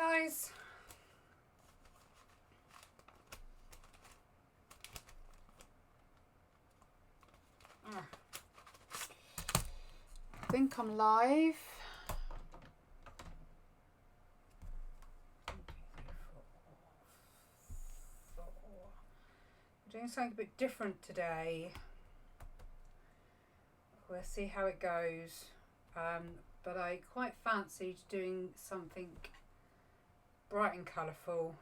guys. I think I'm live. I'm doing something a bit different today. We'll see how it goes. But I quite fancied doing something bright and colourful.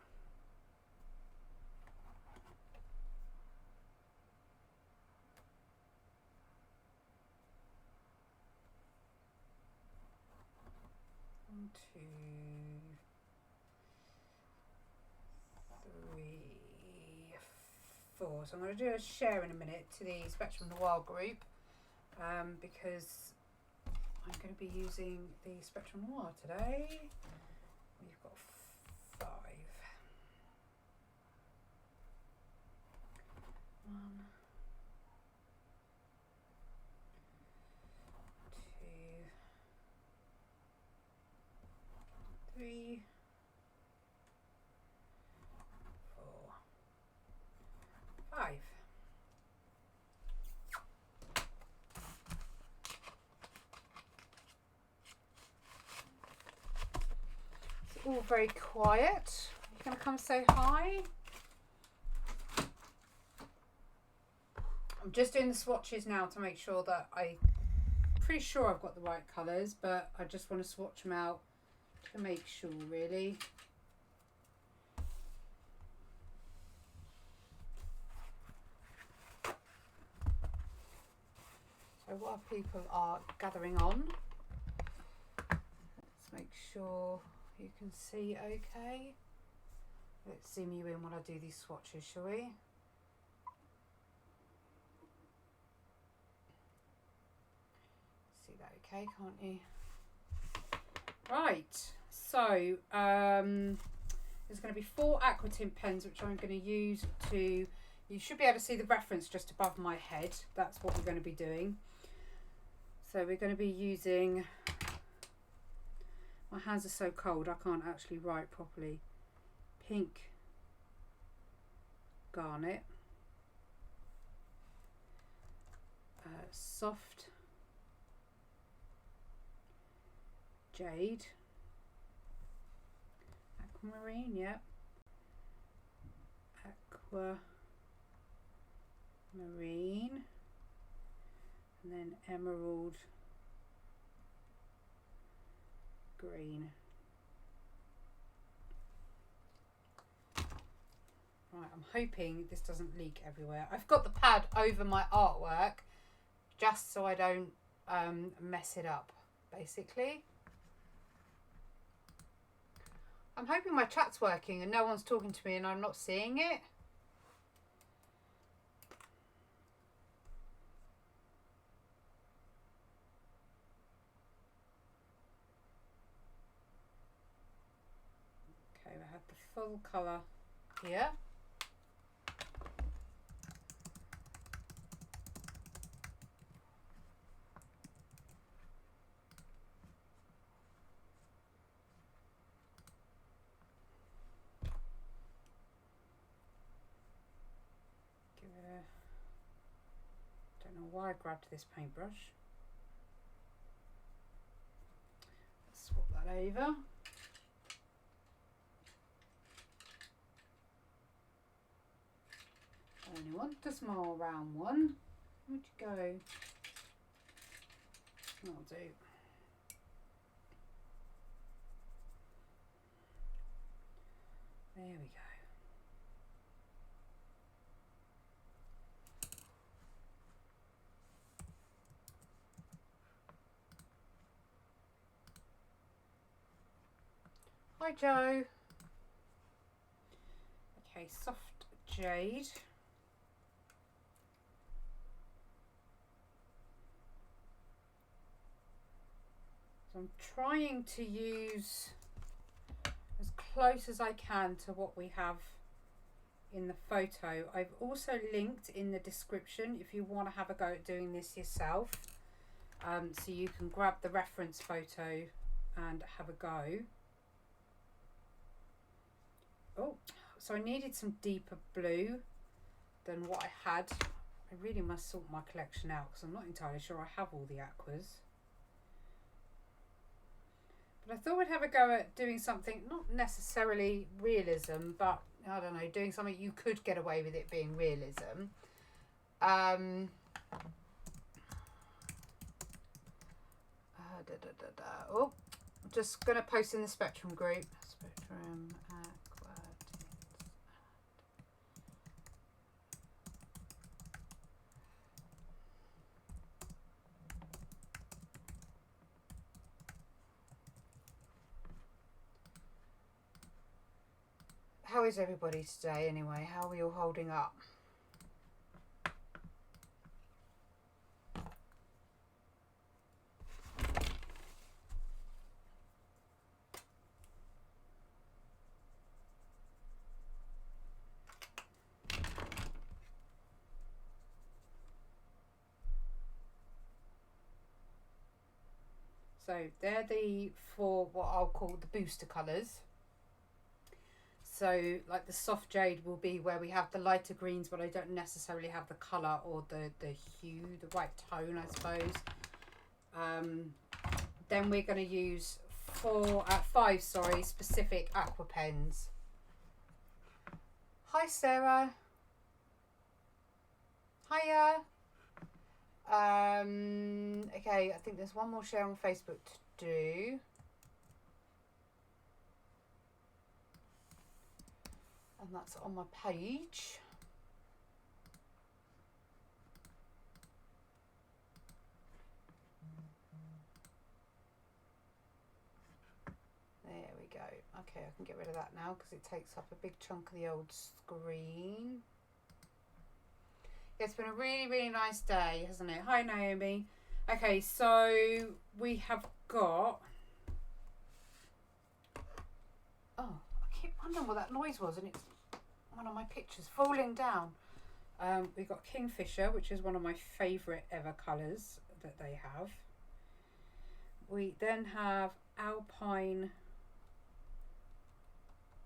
One, two, three, four. So I'm going to do a share in a minute to the Spectrum Noir group because I'm going to be using the Spectrum Noir today. We've got 5. 1, 2, 3, 4, 5. It's all very quiet. You gonna come say hi? I'm just doing the swatches now to make sure that pretty sure I've got the right colours, but I just want to swatch them out to make sure, really. So while people are gathering on, let's make sure you can see okay. Let's zoom you in while I do these swatches, shall we? See that okay, can't you? Right, so there's going to be 4 aqua tint pens which I'm going to use to, you should be able to see the reference just above my head. That's what we're going to be doing. So we're going to be using, my hands are so cold I can't actually write properly, Pink Garnet, Soft Jade, Aquamarine, yep, Aquamarine, and then Emerald Green. Right, I'm hoping this doesn't leak everywhere. I've got the pad over my artwork just so I don't mess it up, basically. I'm hoping my chat's working and no one's talking to me and I'm not seeing it. Okay, I have the full colour here. Don't know why I grabbed this paintbrush. Let's swap that over. I only want a small round one. Where'd you go? That'll do. There we go. Hi Joe. Okay, Soft Jade. So I'm trying to use as close as I can to what we have in the photo. I've also linked in the description if you want to have a go at doing this yourself. So you can grab the reference photo and have a go. Oh, so I needed some deeper blue than what I had. I really must sort my collection out because I'm not entirely sure I have all the aquas. But I thought we'd have a go at doing something, not necessarily realism, but I don't know, doing something you could get away with it being realism. Oh, I'm just going to post in the Spectrum group. Spectrum Aqua Tints. How is everybody today anyway? How are we all holding up? So they're the four what I'll call the booster colours. So like the soft jade will be where we have the lighter greens, but I don't necessarily have the colour or the hue, the right tone, I suppose. Then we're going to use five specific aqua pens. Hi Sarah. Hiya. Okay, I think there's one more share on Facebook to do. And that's on my page. There we go. Okay, I can get rid of that now because it takes up a big chunk of the old screen. It's been a really, really nice day, hasn't it? Hi, Naomi. Okay, so we have got... Oh, I keep wondering what that noise was, and it's one of my pictures falling down. We've got Kingfisher, which is one of my favourite ever colours that they have. We then have Alpine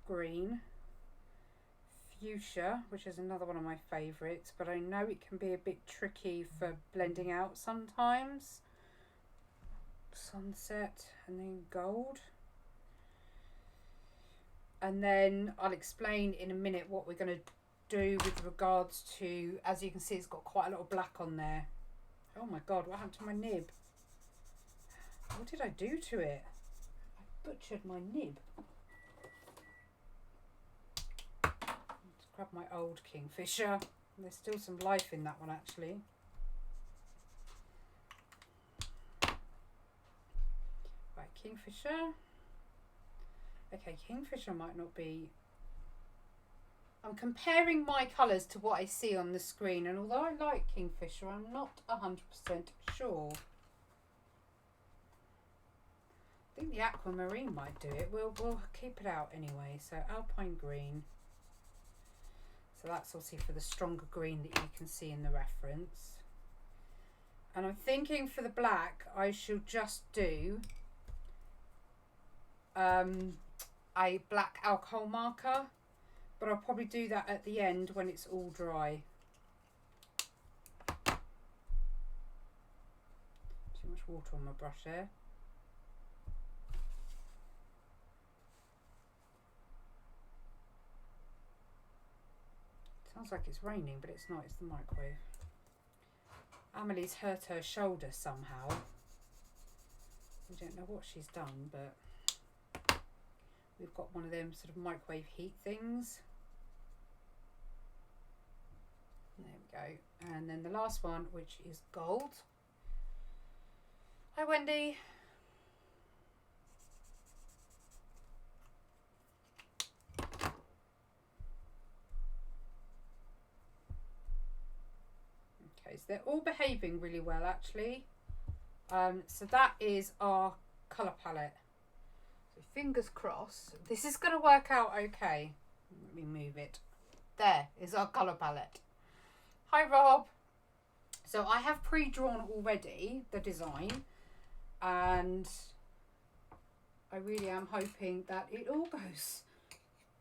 Green. Fuchsia, which is another one of my favourites, but I know it can be a bit tricky for blending out sometimes. Sunset, and then gold. And then I'll explain in a minute what we're going to do with regards to, as you can see, it's got quite a lot of black on there. Oh my god, what happened to my nib? What did I do to it? I butchered my nib. Grab my old Kingfisher. There's still some life in that one actually. Right, Kingfisher. Okay, Kingfisher might not be... I'm comparing my colours to what I see on the screen, and although I like Kingfisher, I'm not 100% sure. I think the aquamarine might do it. We'll keep it out anyway. So Alpine Green. So that's obviously for the stronger green that you can see in the reference. And I'm thinking for the black, I should just do a black alcohol marker, but I'll probably do that at the end when it's all dry. Too much water on my brush there. Sounds like it's raining, but it's not, it's the microwave. Amelie's hurt her shoulder somehow. We don't know what she's done, but we've got one of them sort of microwave heat things. There we go. And then the last one, which is gold. Hi, Wendy. So they're all behaving really well actually. So that is our colour palette. So fingers crossed. This is going to work out okay. Let me move it. There is our colour palette. Hi Rob. So I have pre-drawn already the design, and I really am hoping that it all goes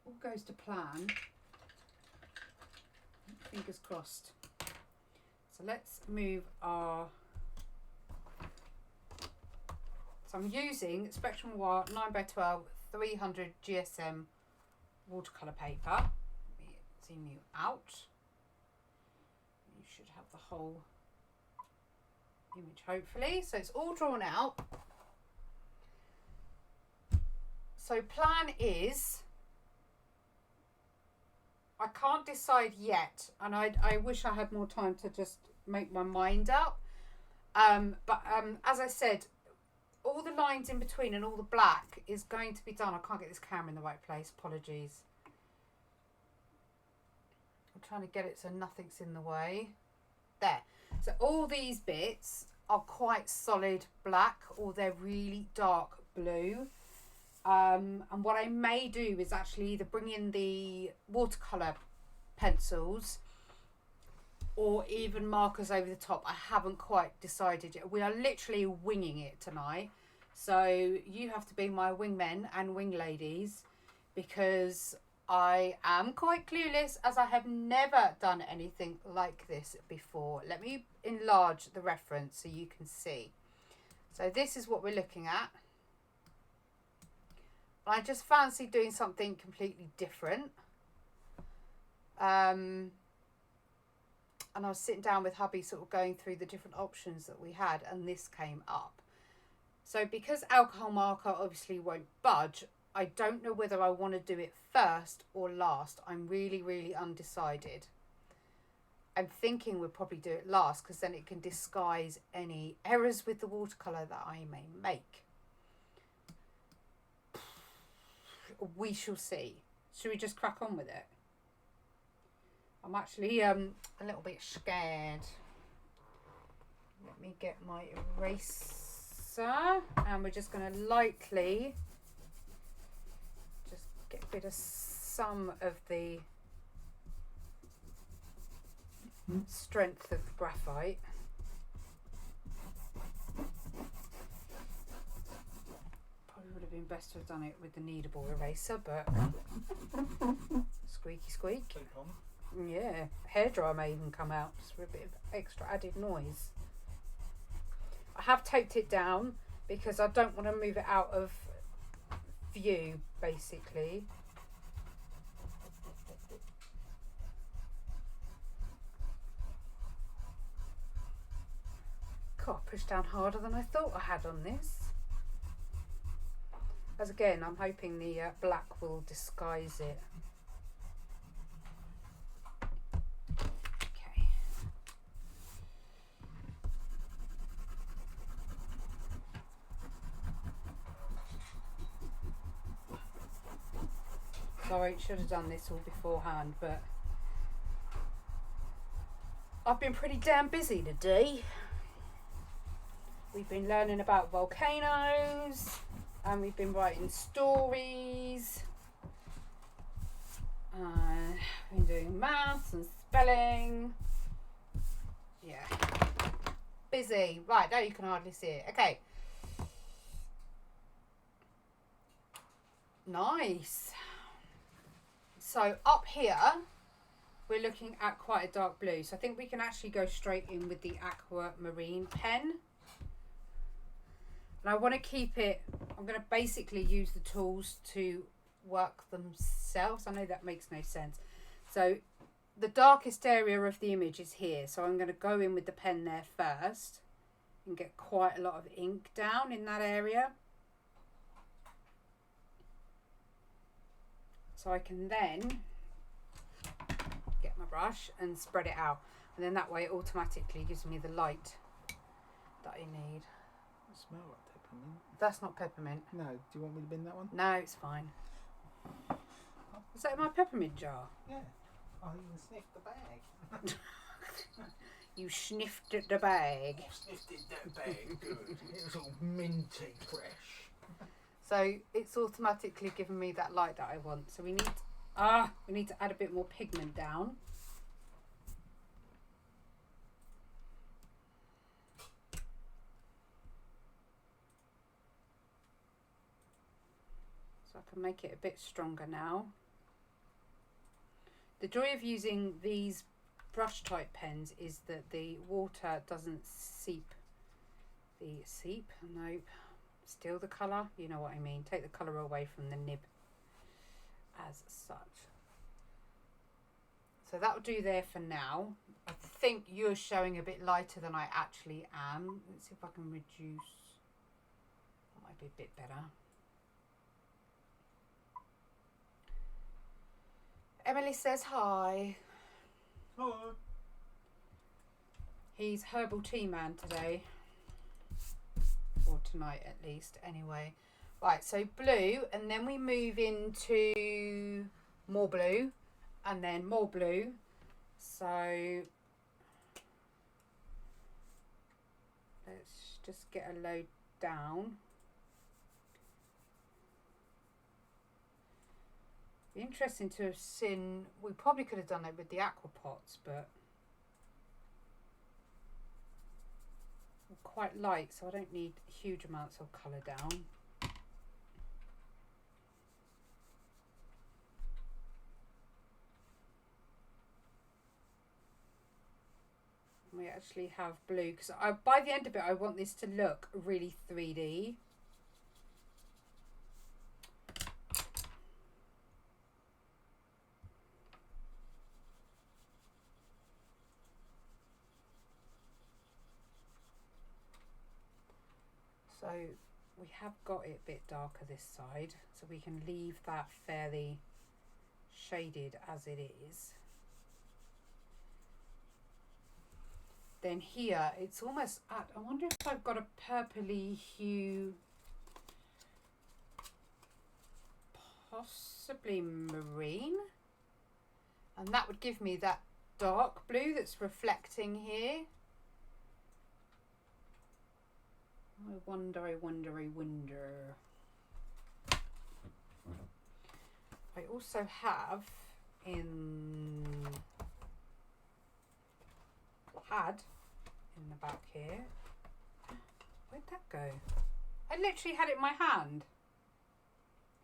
all goes to plan. Fingers crossed. So let's move our... So I'm using Spectrum Noir 9x12 300 GSM watercolour paper. Let me zoom you out. You should have the whole image hopefully. So it's all drawn out. So plan is, I can't decide yet, and I wish I had more time to just make my mind up. But as I said, all the lines in between and all the black is going to be done. I can't get this camera in the right place. Apologies. I'm trying to get it so nothing's in the way. There. So all these bits are quite solid black, or they're really dark blue. And what I may do is actually either bring in the watercolour pencils or even markers over the top. I haven't quite decided yet. We are literally winging it tonight. So you have to be my wingmen and wing ladies, because I am quite clueless, as I have never done anything like this before. Let me enlarge the reference so you can see. So this is what we're looking at. I just fancy doing something completely different. And I was sitting down with hubby sort of going through the different options that we had, and this came up. So because alcohol marker obviously won't budge, I don't know whether I want to do it first or last. I'm really, really undecided. I'm thinking we'll probably do it last, because then it can disguise any errors with the watercolour that I may make. We shall see. Should we just crack on with it? I'm actually a little bit scared. Let me get my eraser, and we're just going to lightly just get rid of some of the strength of the graphite. Probably would have been best to have done it with the kneadable eraser, but squeaky squeak. Yeah, hairdryer may even come out just for a bit of extra added noise. I have taped it down because I don't want to move it out of view, basically. God, I pushed down harder than I thought I had on this. As again, I'm hoping the black will disguise it. Okay. Sorry, should have done this all beforehand, but I've been pretty damn busy today. We've been learning about volcanoes, and we've been writing stories, been doing maths and spelling. Yeah, busy. Right, now you can hardly see it. Okay. Nice. So up here, we're looking at quite a dark blue. So I think we can actually go straight in with the aquamarine pen. And I want to keep it, I'm going to basically use the tools to work themselves. I know that makes no sense. So the darkest area of the image is here. So I'm going to go in with the pen there first and get quite a lot of ink down in that area. So I can then get my brush and spread it out. And then that way it automatically gives me the light that I need. It smells like peppermint. That's not peppermint. No, do you want me to bin that one? No, it's fine. Is that in my peppermint jar? Yeah. I even sniffed the bag. You sniffed at the bag. I sniffed it that bag good. It was all minty fresh. So it's automatically giving me that light that I want. So we need to add a bit more pigment down. So I can make it a bit stronger now. The joy of using these brush type pens is that the water doesn't seep. Nope. Steal the colour, you know what I mean. Take the colour away from the nib as such. So that will do there for now. I think you're showing a bit lighter than I actually am. Let's see if I can reduce. That might be a bit better. Emily says hi. Hi. He's herbal tea man today. Or tonight at least, anyway. Right, so blue, and then we move into more blue, and then more blue. So let's just get a load down. Be interesting to have seen. We probably could have done it with the aqua pots, but we're quite light, so I don't need huge amounts of colour down. We actually have blue because by the end of it I want this to look really 3D. So we have got it a bit darker this side, so we can leave that fairly shaded as it is. Then here it's almost at, I wonder if I've got a purpley hue, possibly marine, and that would give me that dark blue that's reflecting here. I wonder. I also have had in the back here. Where'd that go? I literally had it in my hand.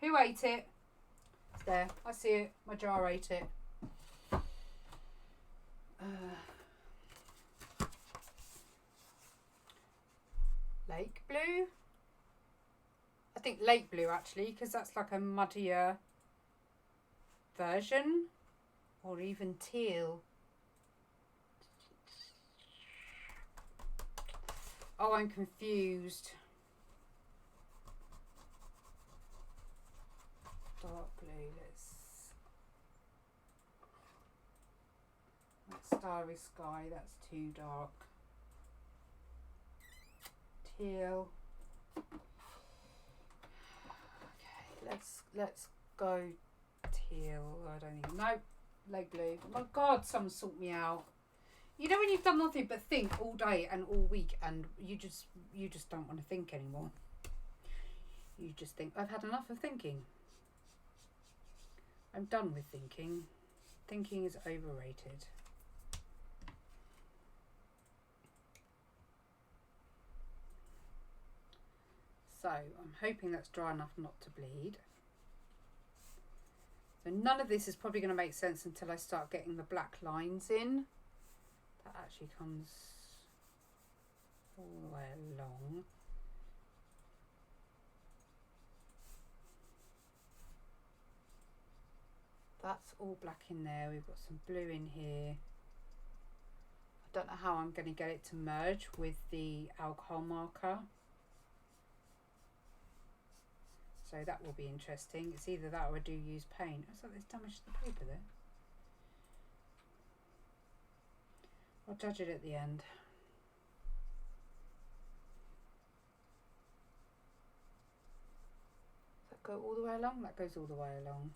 Who ate it? It's there. I see it. My jar ate it. Lake blue? I think lake blue actually, because that's like a muddier version. Or even teal. Oh, I'm confused. Dark blue, that's starry sky, that's too dark. Teal. Okay, let's go teal. I don't even know. Lake blue. Oh my God, someone sort me out. You know when you've done nothing but think all day and all week, and you just don't want to think anymore. You just think, I've had enough of thinking. I'm done with thinking. Thinking is overrated. So I'm hoping that's dry enough not to bleed. So none of this is probably going to make sense until I start getting the black lines in. That actually comes all the way along. That's all black in there. We've got some blue in here. I don't know how I'm going to get it to merge with the alcohol marker. So that will be interesting. It's either that or I do use paint. Looks like there's damage to the paper there. I'll judge it at the end. Does that go all the way along? That goes all the way along.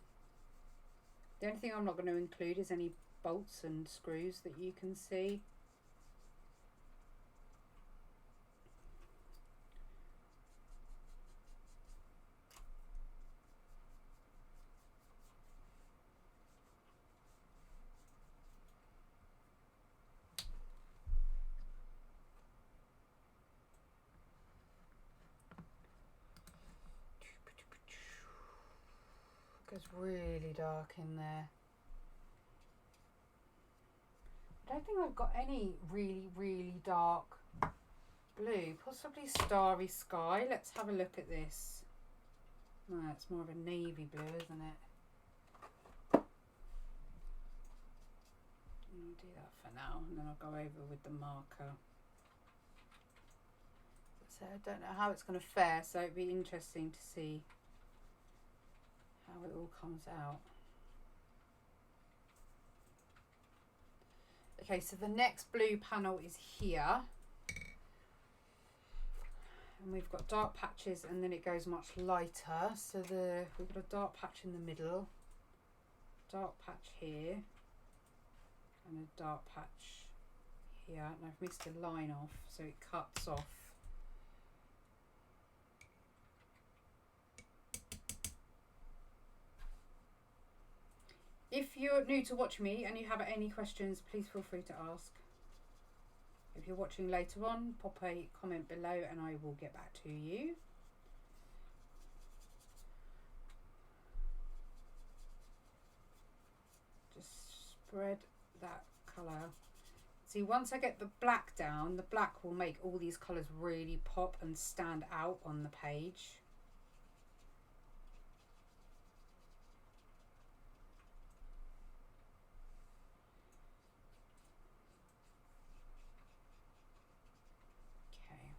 The only thing I'm not going to include is any bolts and screws that you can see. Goes really dark in there. I don't think I've got any really dark blue. Possibly Starry Sky. Let's have a look at this. No, it's more of a navy blue, isn't it? I'll do that for now, and then I'll go over with the marker. So I don't know how it's going to fare, so it'd be interesting to see how it all comes out. Okay, so the next blue panel is here. And we've got dark patches and then it goes much lighter. So we've got a dark patch in the middle, dark patch here, and a dark patch here. And I've missed a line off, so it cuts off. If you're new to watching me and you have any questions, please feel free to ask. If you're watching later on, pop a comment below and I will get back to you. Just spread that colour. See, once I get the black down, the black will make all these colours really pop and stand out on the page.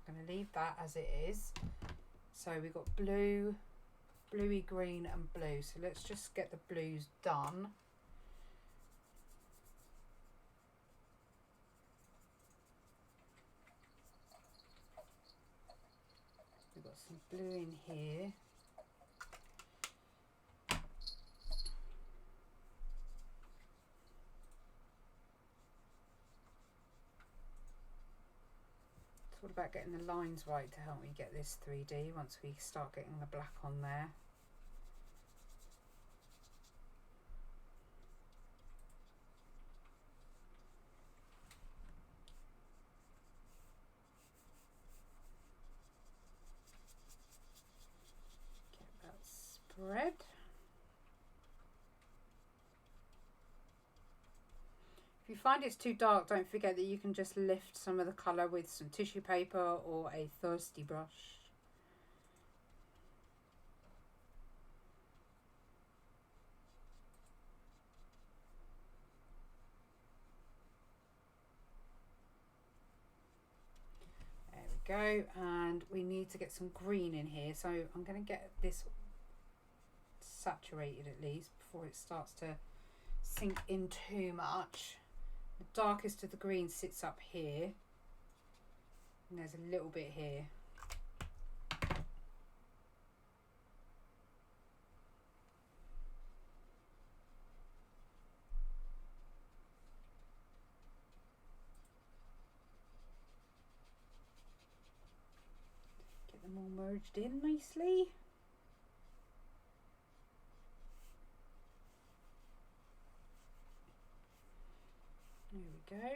I'm going to leave that as it is. So we've got blue, bluey green and blue. So let's just get the blues done. We've got some blue in here. What about getting the lines right to help me get this 3D once we start getting the black on there? Get that spread. If you find it's too dark, don't forget that you can just lift some of the colour with some tissue paper or a thirsty brush. There we go, and we need to get some green in here, so I'm going to get this saturated at least before it starts to sink in too much. The darkest of the green sits up here, and there's a little bit here. Get them all merged in nicely. There we go.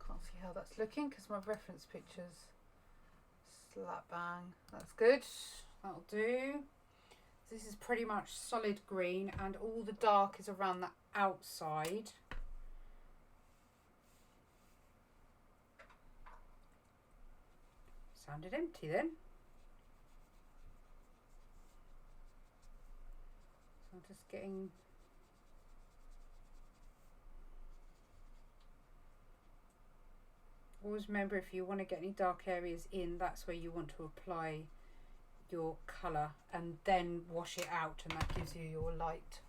Can't see how that's looking because my reference picture's slap bang. That's good. That'll do. This is pretty much solid green and all the dark is around the outside. Sounded empty then. I'm just getting always remember, if you want to get any dark areas in, that's where you want to apply your colour and then wash it out, and that gives you your light.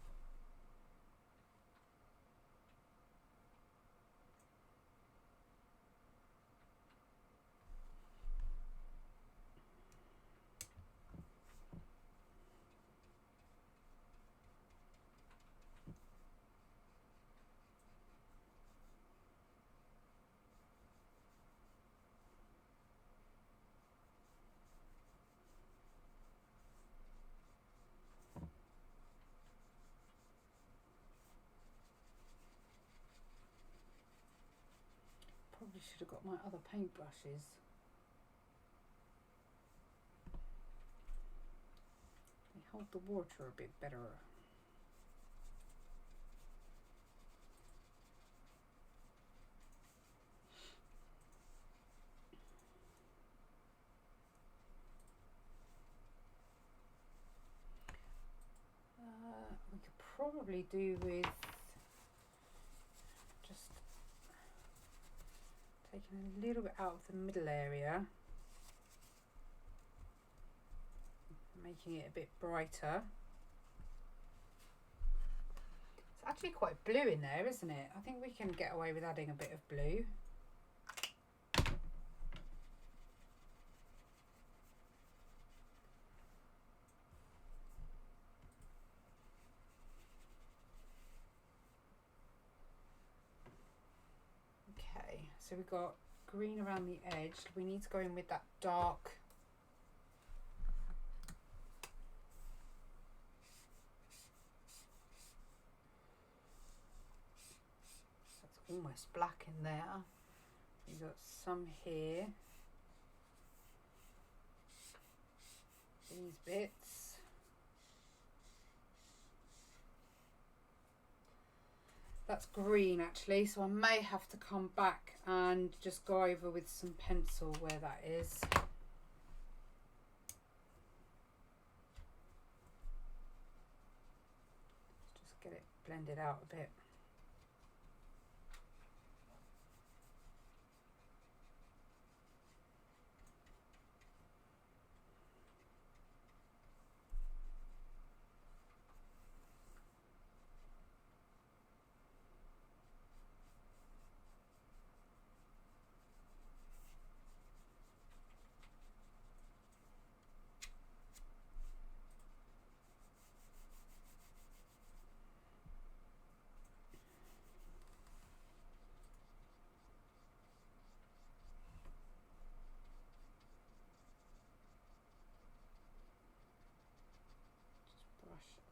Probably should have got my other paintbrushes. They hold the water a bit better. We could probably do with just taking a little bit out of the middle area, making it a bit brighter. It's actually quite blue in there, isn't it? I think we can get away with adding a bit of blue. Okay, so we've got green around the edge. We need to go in with that dark almost black in there. We've got some here, these bits. That's green actually, so I may have to come back and just go over with some pencil where that is. Just get it blended out a bit.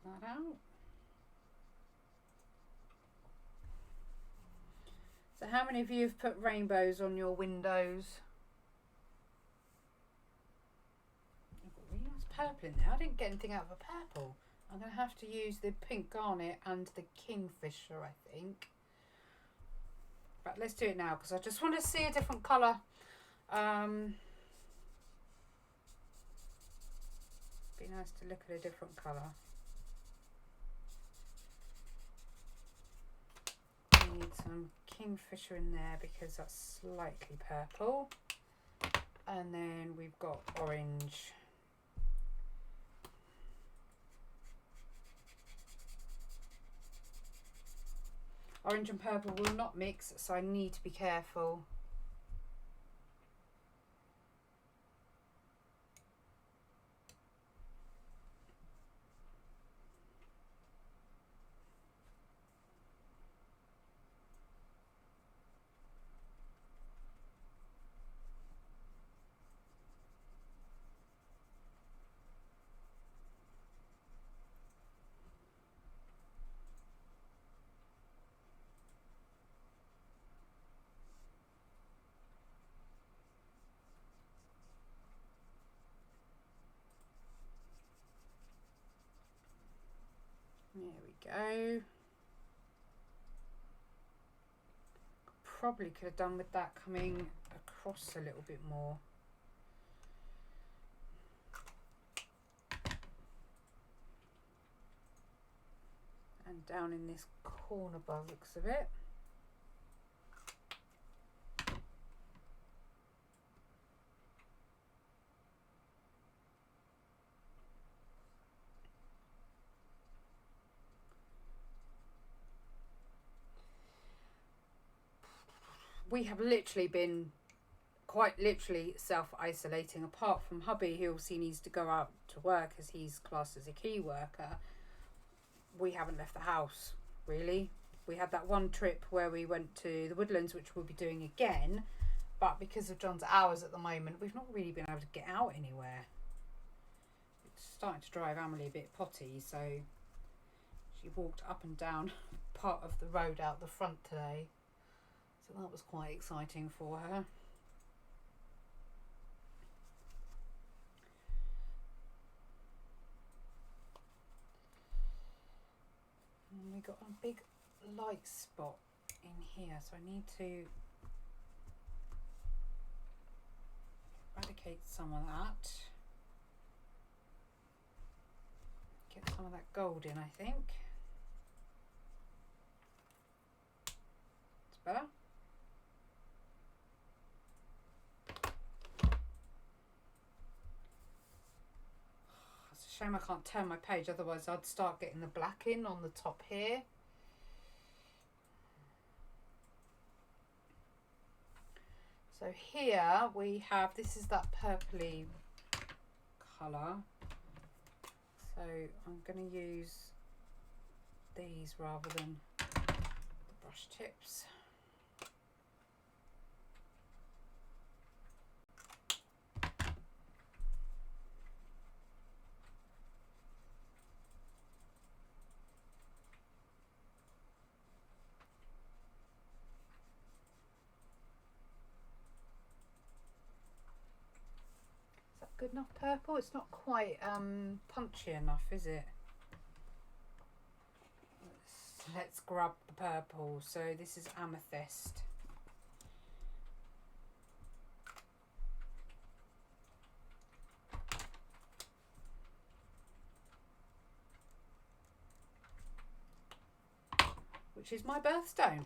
That out. So how many of you have put rainbows on your windows? I've got really nice purple in there. I didn't get anything out of a purple. I'm going to have to use the pink garnet and the kingfisher, I think. But let's do it now because I just want to see a different colour. Be nice to look at a different colour. Need some kingfisher in there because that's slightly purple, and then we've got orange. Orange and purple will not mix, so I need to be careful. There we go. Probably could have done with that coming across a little bit more. And down in this corner by the looks of it. We have literally been quite literally self-isolating, apart from hubby, who obviously needs to go out to work as he's classed as a key worker. We haven't left the house, really. We had that one trip where we went to the Woodlands, which we'll be doing again, but because of John's hours at the moment, we've not really been able to get out anywhere. It's starting to drive Amelie a bit potty, so she walked up and down part of the road out the front today. So that was quite exciting for her. we've got a big light spot in here, so I need to eradicate some of that. Get some of that gold in, I think. It's better. It's a shame I can't turn my page, otherwise I'd start getting the black in on the top here. So here we have, this is that purpley colour. So I'm going to use these rather than the brush tips. Is that good enough purple? It's not quite punchy enough, is it? Let's grab the purple. So this is amethyst. Which is my birthstone.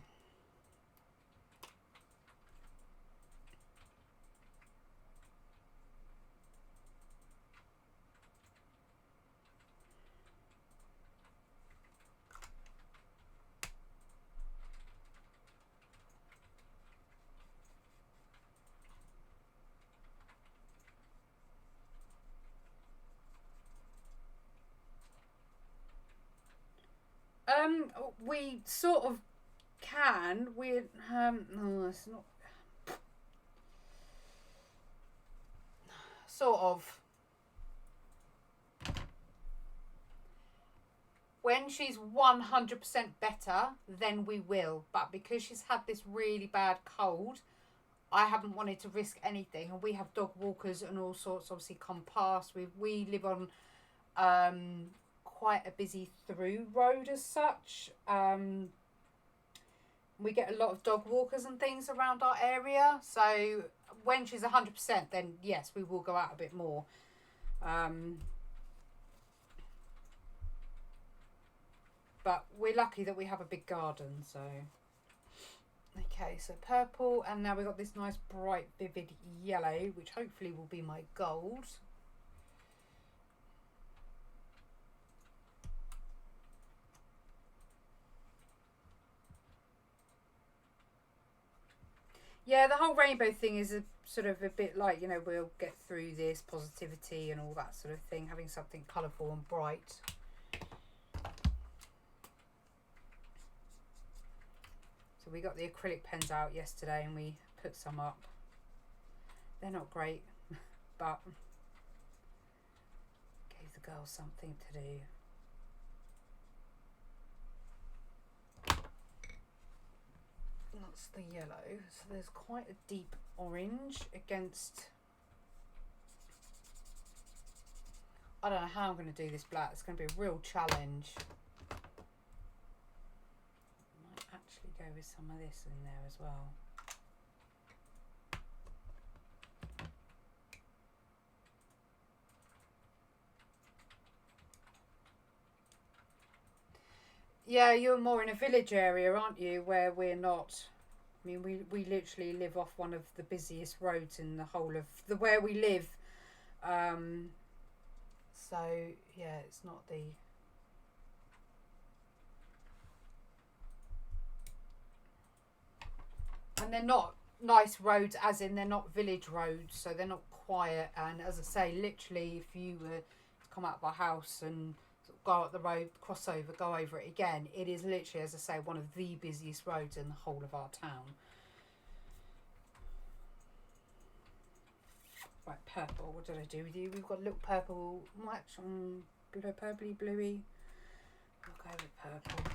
We sort of can. We're no, it's not. Sort of. When she's 100% better, then we will. But because she's had this really bad cold, I haven't wanted to risk anything. And we have dog walkers and all sorts. Obviously, come past. We live on quite a busy through road as such. We get a lot of dog walkers and things around our area, so when she's 100%, then yes, we will go out a bit more. But we're lucky that we have a big garden, so. Okay, so purple, and now we've got this nice bright vivid yellow, which hopefully will be my gold. Yeah, the whole rainbow thing is a sort of a bit like, you know, we'll get through this, positivity and all that sort of thing, having something colourful and bright. So we got the acrylic pens out yesterday and we put some up. They're not great, but gave the girls something to do. That's the yellow. So there's quite a deep orange against... I don't know how I'm going to do this black. It's going to be a real challenge. Might actually go with some of this in there as well. Yeah, you're more in a village area, aren't you, where we're not. I mean, we literally live off one of the busiest roads in the whole of the where we live. So yeah, it's not the. And they're not nice roads, as in they're not village roads, so they're not quiet. And as I say, literally, if you were to come out of our house and go up the road, cross over, go over it again, it is literally, as I say, one of the busiest roads in the whole of our town. Right, purple, what did I do with you? We've got a little purple match on purpley bluey. We'll go with purple.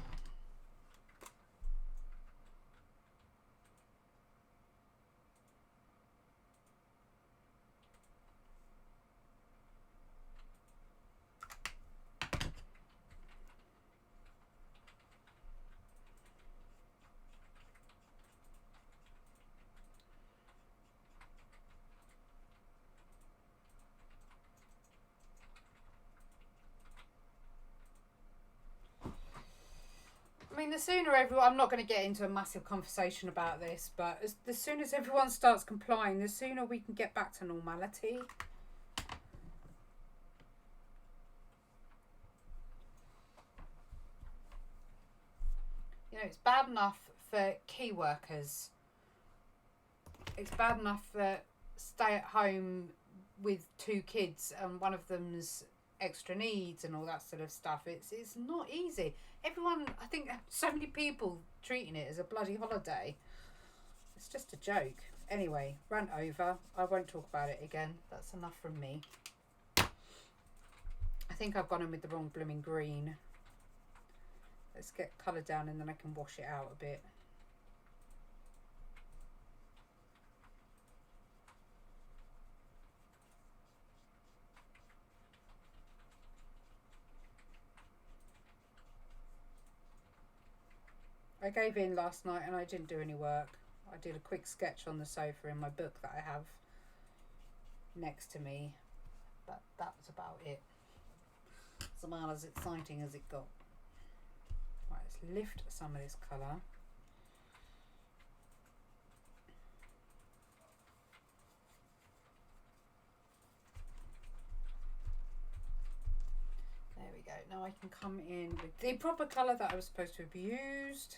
the sooner everyone, I'm not going to get into a massive conversation about this, but as soon as everyone starts complying, the sooner we can get back to normality. You know, it's bad enough for key workers. It's bad enough for stay at home with 2 kids and one of them's extra needs and all that sort of stuff. It's not easy. Everyone, I think so many people treating it as a bloody holiday. It's just a joke. Anyway, rant over. I won't talk about it again. That's enough from me. I think I've gone in with the wrong blooming green. Let's get colour down and then I can wash it out a bit. I gave in last night and I didn't do any work. I did a quick sketch on the sofa in my book that I have next to me. But that was about it. It's about as exciting as it got. Right, let's lift some of this colour. There we go. Now I can come in with the proper colour that I was supposed to have used.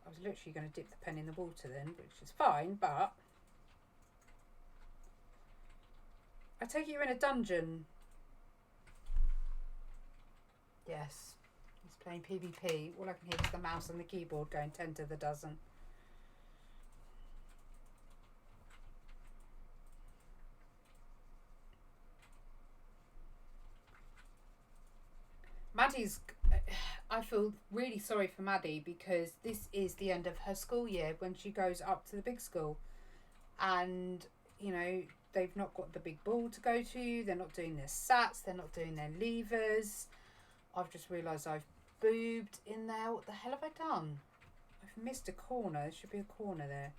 I was literally going to dip the pen in the water then, which is fine, but I take it you're in a dungeon. Yes, he's playing PvP. All I can hear is the mouse and the keyboard going 10 to the dozen. Maddie's, I feel really sorry for Maddie because this is the end of her school year when she goes up to the big school, and you know they've not got the big ball to go to, they're not doing their SATs, they're not doing their levers. I've just realised I've boobed in there. What the hell have I done? I've missed a corner. There should be a corner there.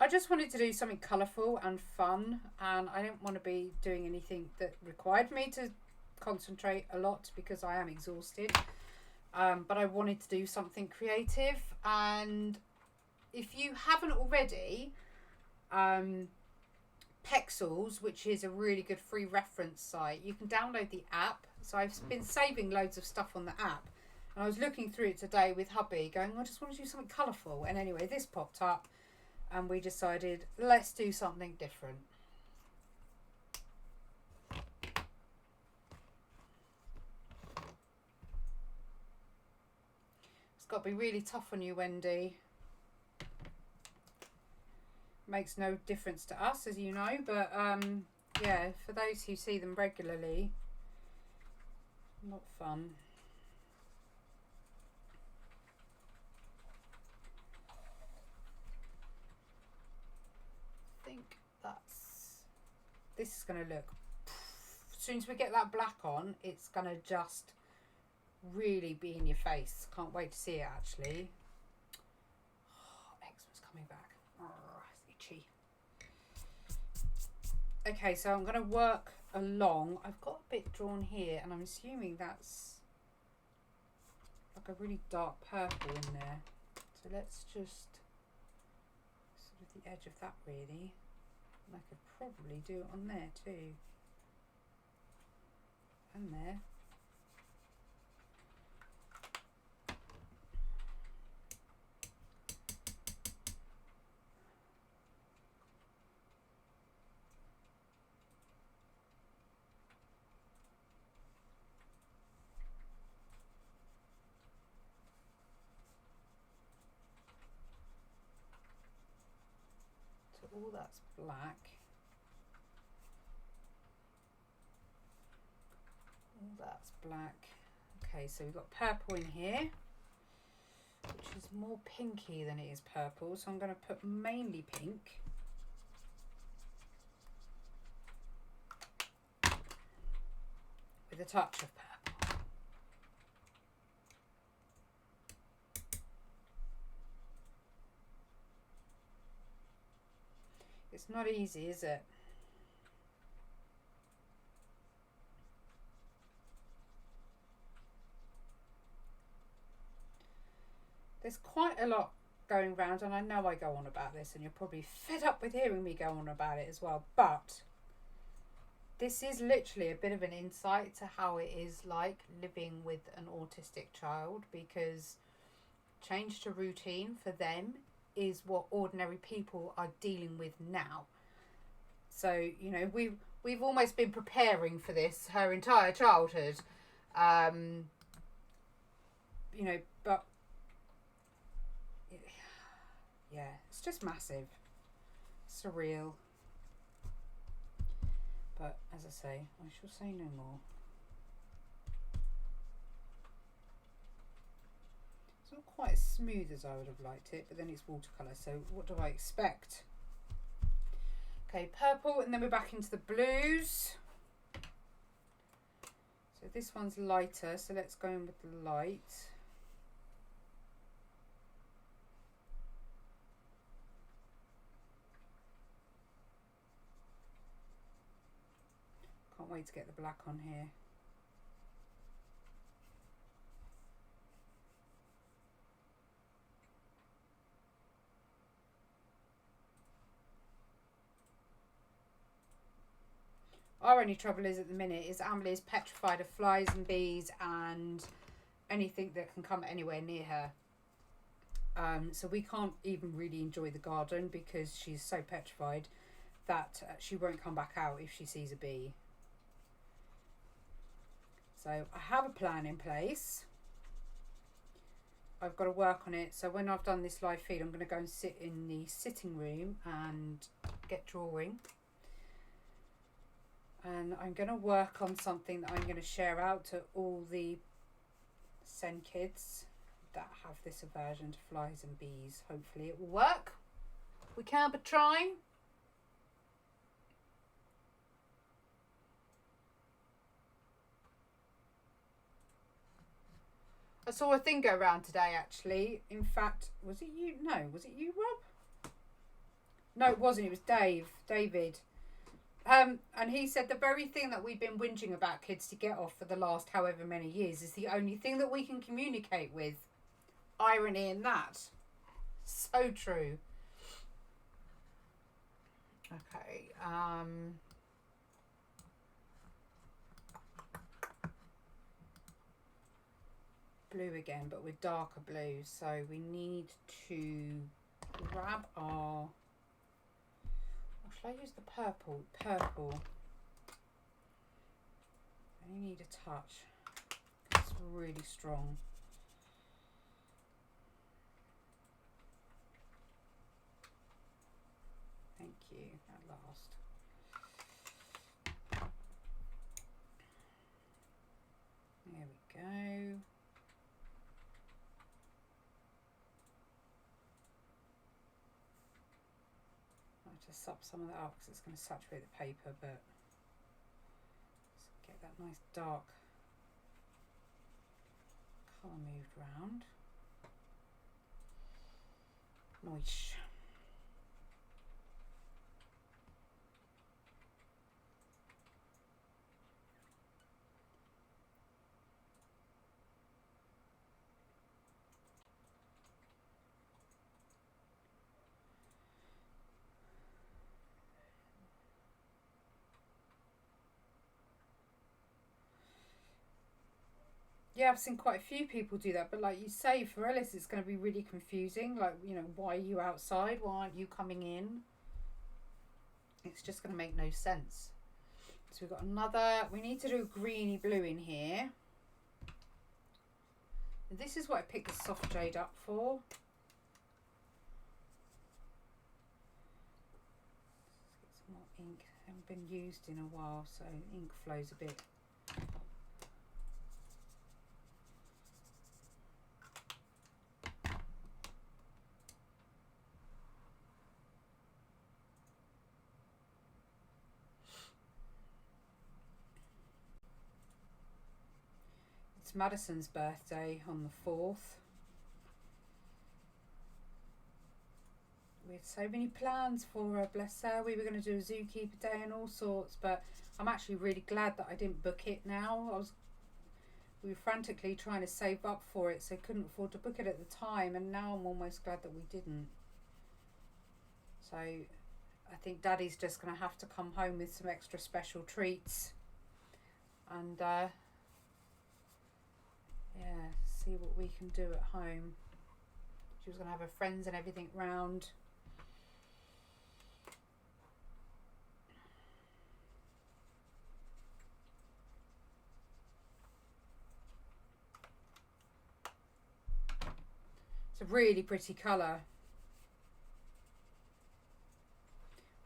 I just wanted to do something colourful and fun, and I didn't want to be doing anything that required me to concentrate a lot because I am exhausted. But I wanted to do something creative, and if you haven't already, Pexels, which is a really good free reference site, you can download the app. So I've been saving loads of stuff on the app, and I was looking through it today with hubby going, I just want to do something colourful, and anyway this popped up and we decided let's do something different. It's got to be really tough on you, Wendy. Makes no difference to us, as you know, but yeah, for those who see them regularly, not fun. I think this is going to look, as soon as we get that black on, it's going to just really be in your face. Can't wait to see it actually. Oh, eczema's coming back. Oh, it's itchy. Okay, so I'm going to work along. I've got a bit drawn here, and I'm assuming that's like a really dark purple in there. So let's just sort of the edge of that really. And I could probably do it on there too. And there. All that's black. All that's black. Okay, so we've got purple in here, which is more pinky than it is purple, so I'm going to put mainly pink. With a touch of purple. It's not easy, is it? there's quite a lot going around, and I know I go on about this and you're probably fed up with hearing me go on about it as well, but this is literally a bit of an insight to how it is like living with an autistic child, because change to routine for them is what ordinary people are dealing with now. So, you know, we've almost been preparing for this her entire childhood. You know, but yeah, it's just massive. Surreal. But as I say, I shall say no more. It's not quite as smooth as I would have liked it, but then it's watercolour, so what do I expect? Okay, purple, and then we're back into the blues. So this one's lighter, so let's go in with the light. Can't wait to get the black on here. Our only trouble is at the minute is Emily is petrified of flies and bees and anything that can come anywhere near her. So we can't even really enjoy the garden because she's so petrified that she won't come back out if she sees a bee. So I have a plan in place. I've got to work on it. So when I've done this live feed, I'm going to go and sit in the sitting room and get drawing. And I'm going to work on something that I'm going to share out to all the SEN kids that have this aversion to flies and bees. Hopefully it will work. We can but try. I saw a thing go around today, actually. In fact, was it you? No, was it you, Rob? No, it wasn't. It was David. And he said the very thing that we've been whinging about kids to get off for the last however many years is the only thing that we can communicate with. Irony in that. So true. Okay. Blue again, but with darker blue. So we need to grab our... Or shall I use the purple? Purple. I only need a touch. It's really strong. Thank you, at last. There we go. I'll just sop some of that up because it's going to saturate the paper, but let's get that nice dark colour moved round. Nice. Yeah, I've seen quite a few people do that, but like you say, for Ellis, it's going to be really confusing. Like, you know, why are you outside? Why aren't you coming in? It's just going to make no sense. So we've got another, we need to do a greeny blue in here. This is what I picked the soft jade up for. Let's get some more ink. Haven't been used in a while, so ink flows a bit. It's Madison's birthday on the 4th. We had so many plans for her, bless her. We were going to do a zookeeper day and all sorts, but I'm actually really glad that I didn't book it now. we were frantically trying to save up for it, so couldn't afford to book it at the time, and now I'm almost glad that we didn't. So I think Daddy's just going to have to come home with some extra special treats and yeah, see what we can do at home. She was going to have her friends and everything round. It's a really pretty colour.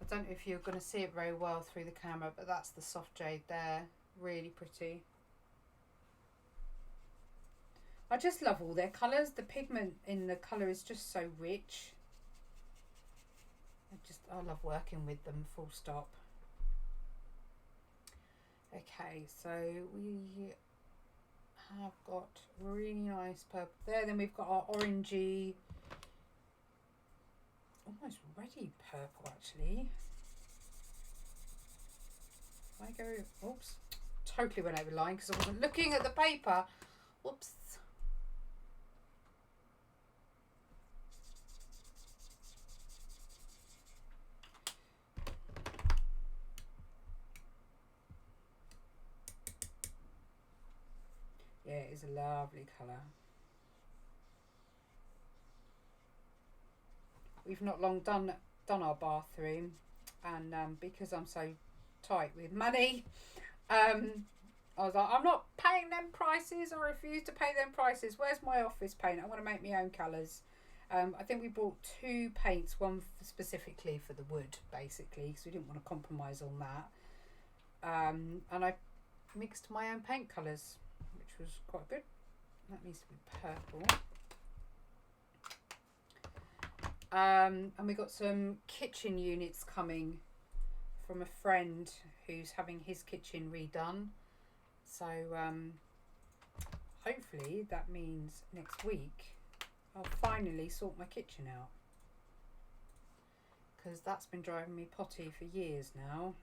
I don't know if you're going to see it very well through the camera, but that's the soft jade there. Really pretty. I just love all their colours. The pigment in the colour is just so rich. I love working with them, full stop. Okay, so we have got really nice purple there. Then we've got our orangey, almost ready purple actually. If I go, oops, totally went over the line because I wasn't looking at the paper. Whoops. Yeah, it is a lovely colour. We've not long done our bathroom, and because I'm so tight with money, I was like, I'm not paying them prices. I refuse to pay them prices. Where's my office paint? I want to make my own colours. I think we bought 2 paints, one specifically for the wood, basically, because we didn't want to compromise on that. And I mixed my own paint colours, which was quite good. That needs to be purple. And we got some kitchen units coming from a friend who's having his kitchen redone. So hopefully that means next week I'll finally sort my kitchen out, because that's been driving me potty for years now.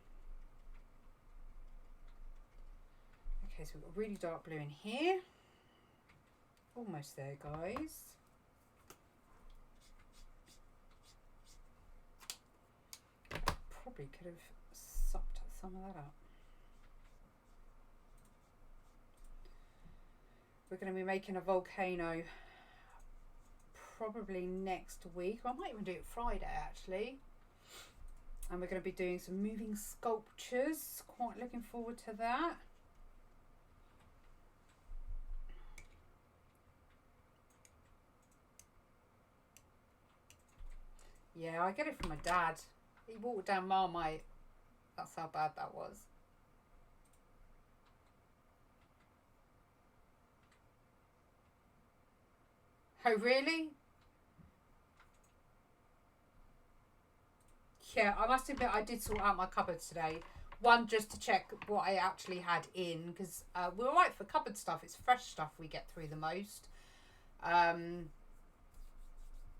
Okay, so we've got really dark blue in here. Almost there, guys. Probably could have sucked some of that up. We're going to be making a volcano probably next week. I might even do it Friday actually. And we're going to be doing some moving sculptures. Quite looking forward to that. Yeah, I get it from my dad. He walked down Marmite. That's how bad that was. Oh, really? Yeah, I must admit I did sort out my cupboards today. One, just to check what I actually had in, because we're alright for cupboard stuff. It's fresh stuff we get through the most.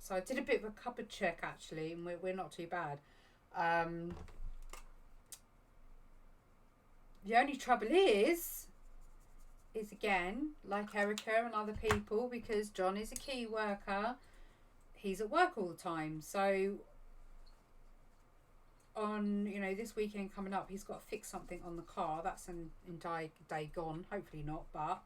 So I did a bit of a cupboard check actually, and we're not too bad. The only trouble is again, like Erica and other people, because John is a key worker, he's at work all the time. So on, this weekend coming up, he's got to fix something on the car. That's an entire day gone. Hopefully not, but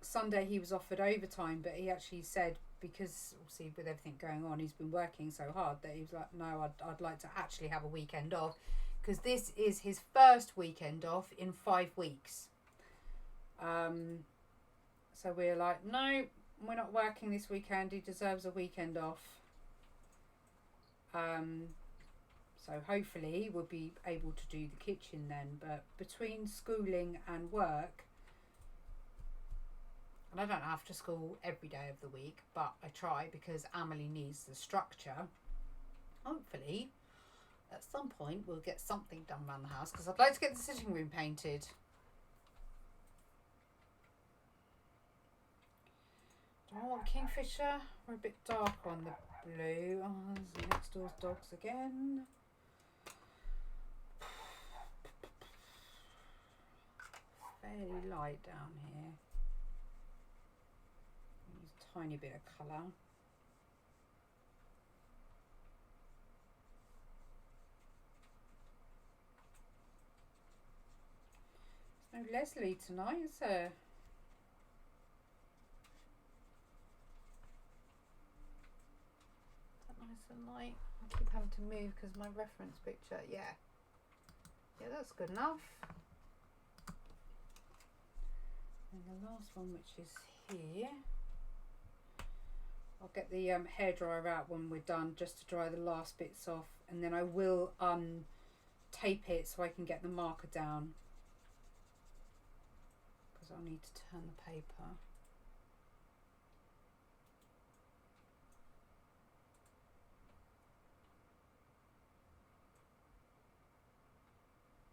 Sunday he was offered overtime, but he actually said, because obviously with everything going on, he's been working so hard, that he was like, no, I'd like to actually have a weekend off, because this is his first weekend off in 5 weeks. So we're like, no, we're not working this weekend. He deserves a weekend off. So hopefully we'll be able to do the kitchen then. But between schooling and work, and I don't have to school every day of the week, but I try because Amelie needs the structure. Hopefully at some point we'll get something done around the house, because I'd like to get the sitting room painted. Do I want Kingfisher? We're a bit darker on the blue. Oh, there's next door's dogs again. fairly light down here. Use a tiny bit of colour. There's no Leslie tonight, is there? Is that nice and light? I keep having to move because my reference picture, yeah, that's good enough. And the last one, which is here, I'll get the hairdryer out when we're done, just to dry the last bits off, and then I will tape it so I can get the marker down, because I'll need to turn the paper.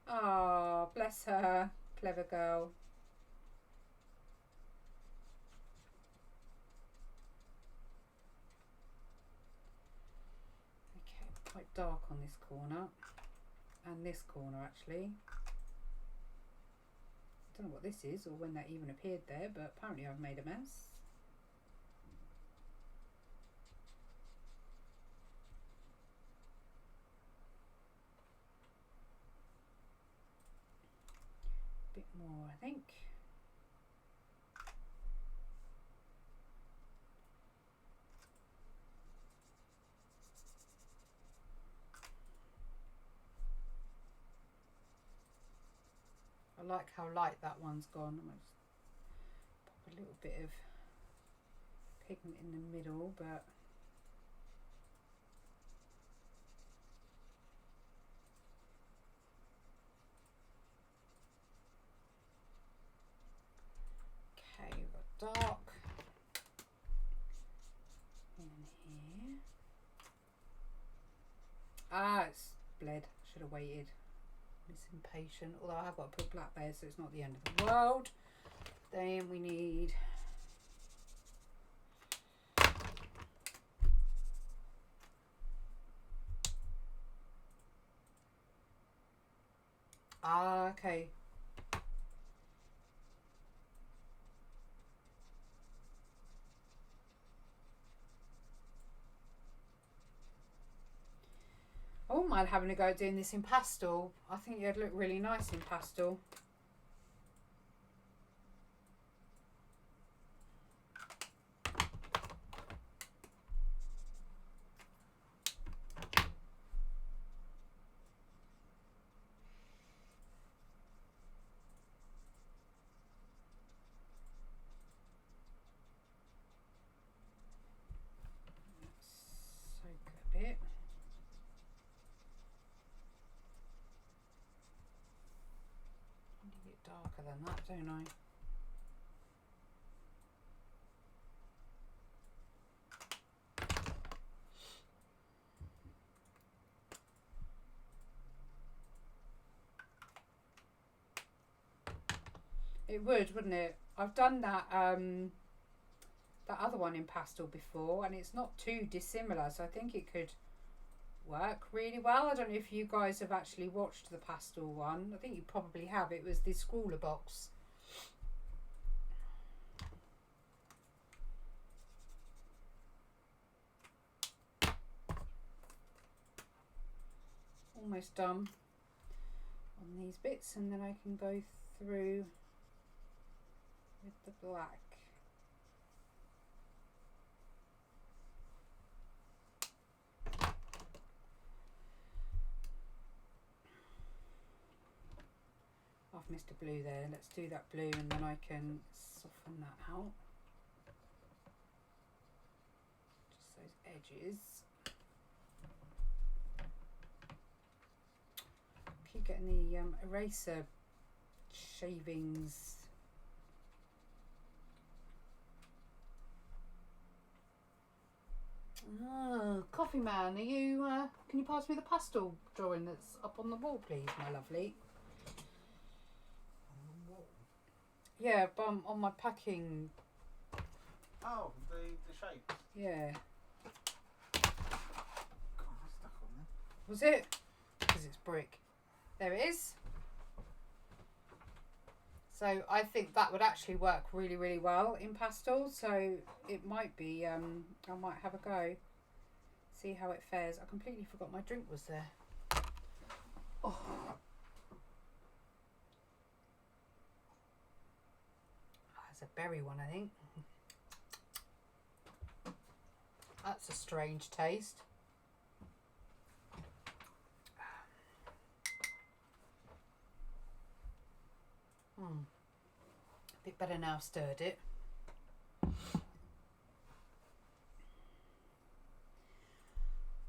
Ah, oh, bless her, clever girl. Okay, quite dark on this corner, and this corner actually. I don't know what this is or when that even appeared there, but apparently I've made a mess. Bit more, I think. I like how light that one's gone. I might just pop a little bit of pigment in the middle, but okay, we've got dark in here. Ah, it's bled. Should have waited. It's impatient, although I have got to put black there, so it's not the end of the world. Then we need okay. I wouldn't mind having a go at doing this in pastel. I think it'd look really nice in pastel. Soak a bit. I need a bit darker than that, don't I? It would, wouldn't it? I've done that that other one in pastel before, and it's not too dissimilar, so I think it could work really well. I don't know if you guys have actually watched the pastel one. I think you probably have. It was the Scrawler box. Almost done on these bits, and then I can go through with the black. I've missed a blue there. Let's do that blue, and then I can soften that out. Just those edges. Keep getting the eraser shavings. Oh, Coffee Man, are you? Can you pass me the pastel drawing that's up on the wall, please, my lovely? On the wall? Yeah, on my packing. Oh, the shape. Yeah. God, that's stuck on there. Was it? Because it's brick. There it is. So I think that would actually work really, really well in pastel. So it might be, I might have a go. See how it fares. I completely forgot my drink was there. Oh. That's a berry one, I think. That's a strange taste. A bit better now I've stirred it.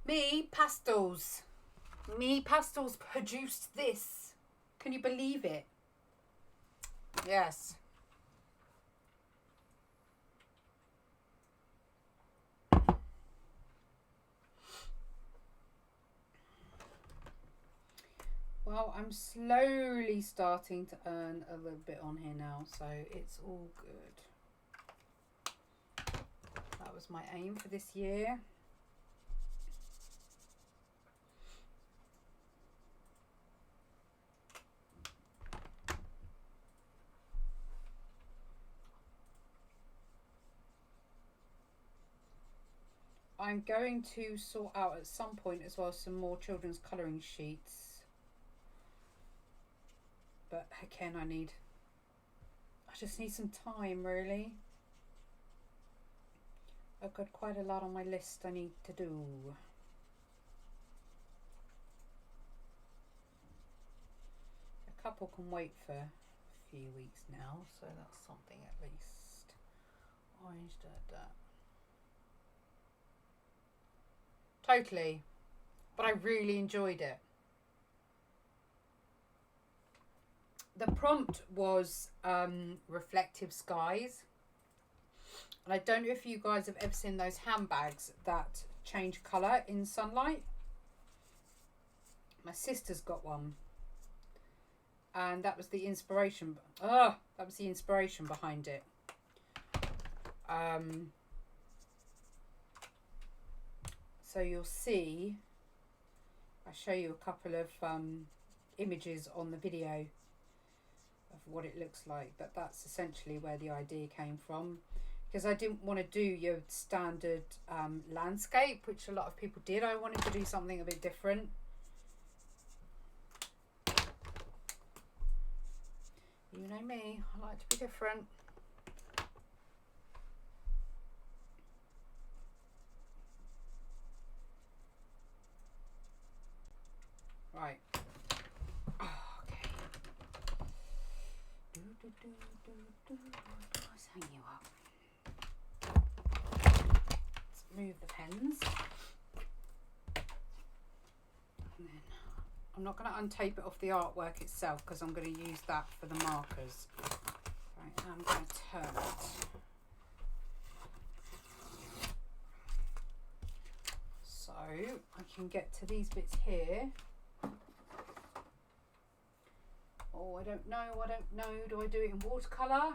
Me pastels produced this. Can you believe it? Yes. Well, I'm slowly starting to earn a little bit on here now, so it's all good. That was my aim for this year. I'm going to sort out at some point as well some more children's colouring sheets. But again, I just need some time, really. I've got quite a lot on my list I need to do. A couple can wait for a few weeks now, so that's something at least. Orange, that. Totally. But I really enjoyed it. The prompt was reflective skies. And I don't know if you guys have ever seen those handbags that change colour in sunlight. My sister's got one. And that was the inspiration. That was the inspiration behind it. So you'll see, I'll show you a couple of images on the video of what it looks like, but that's essentially where the idea came from, because I didn't want to do your standard landscape, which a lot of people did. I wanted to do something a bit different. You know me, I like to be different. Right. Okay. Let's hang you up. Let's move the pens. And then I'm not going to untape it off the artwork itself because I'm going to use that for the markers. Right, now I'm going to turn it. So I can get to these bits here. Oh, I don't know. Do I do it in watercolour?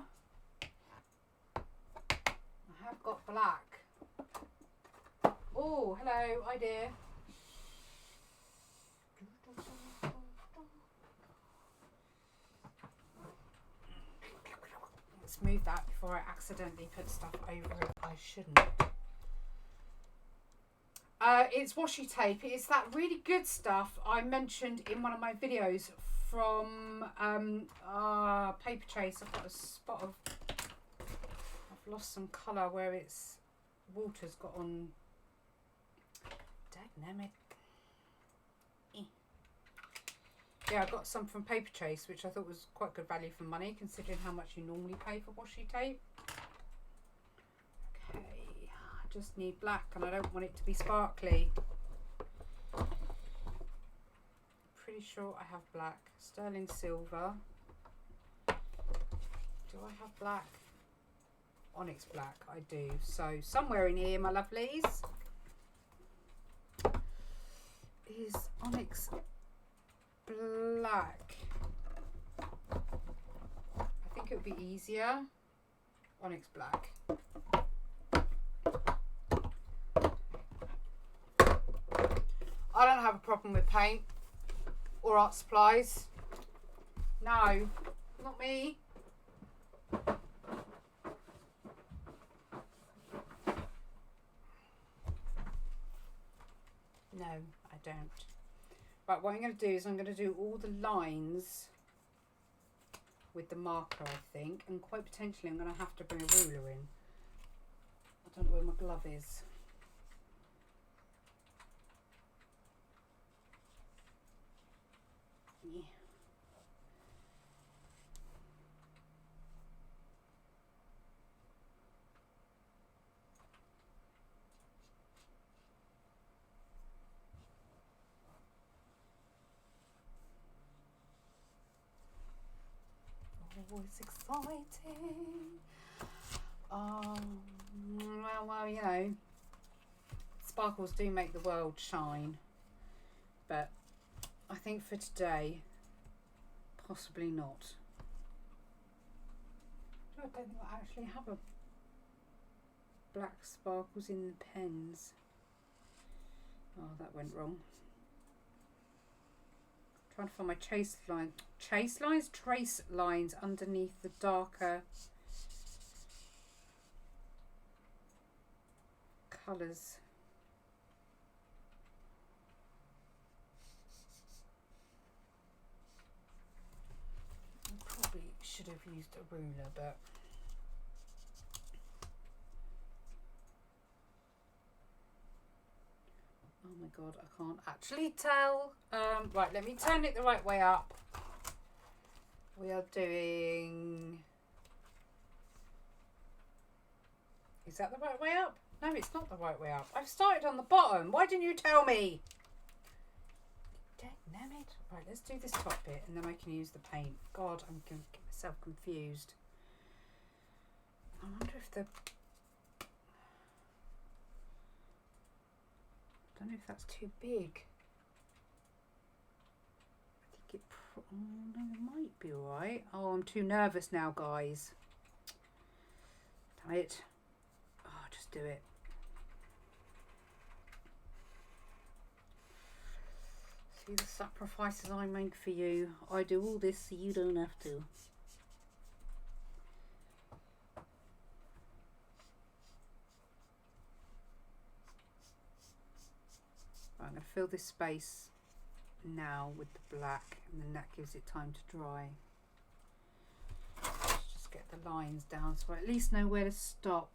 I have got black. Oh, hello, idea. Let's move that before I accidentally put stuff over it I shouldn't. It's washi tape. It's that really good stuff I mentioned in one of my videos from Paper Chase. I've got a spot of, I've lost some colour where it's water's got on. Dynamic. Yeah, I got some from Paper Chase, which I thought was quite good value for money considering how much you normally pay for washi tape. Okay, I just need black and I don't want it to be sparkly. Pretty sure I have black. Sterling silver. Do I have black? Onyx black, I do. So somewhere in here, my lovelies, is onyx black. I think it would be easier. Onyx black. I don't have a problem with paint or art supplies. No, not me. No, I don't. Right, what I'm going to do is I'm going to do all the lines with the marker, I think, and quite potentially I'm going to have to bring a ruler in. I don't know where my glove is. Yeah. Oh, it's exciting. Well, you know, sparkles do make the world shine, but I think for today, possibly not. I don't think I actually have a black sparkles in the pens. Oh, that went wrong. Trying to find my trace lines underneath the darker colours. I probably should have used a ruler, but oh my god, I can't actually tell. Right, let me turn it the right way up. We are doing... Is that the right way up? No, it's not the right way up. I've started on the bottom. Why didn't you tell me? Damn it. Right, let's do this top bit and then I can use the paint. God, I'm going to get myself confused. I wonder if the... I don't know if that's too big. I think it... Oh, no, it might be alright. Oh, I'm too nervous now, guys. Damn it. Oh, just do it. See the sacrifices I make for you. I do all this so you don't have to. Right, I'm going to fill this space now with the black, and then that gives it time to dry. Let's just get the lines down so I at least know where to stop.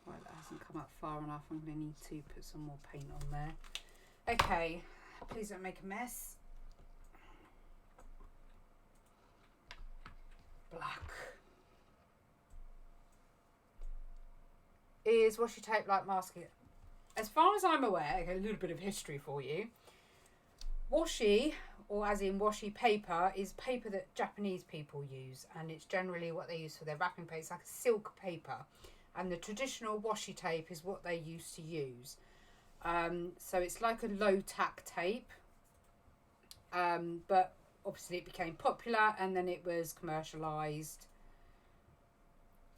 Right, that hasn't come up far enough. I'm going to need to put some more paint on there. Okay, please don't make a mess. Black. Is washi tape like masking? As far as I'm aware, a little bit of history for you. Washi, or as in washi paper, is paper that Japanese people use, and it's generally what they use for their wrapping paper. It's like a silk paper, and the traditional washi tape is what they used to use. So it's like a low tack tape, but obviously it became popular and then it was commercialized.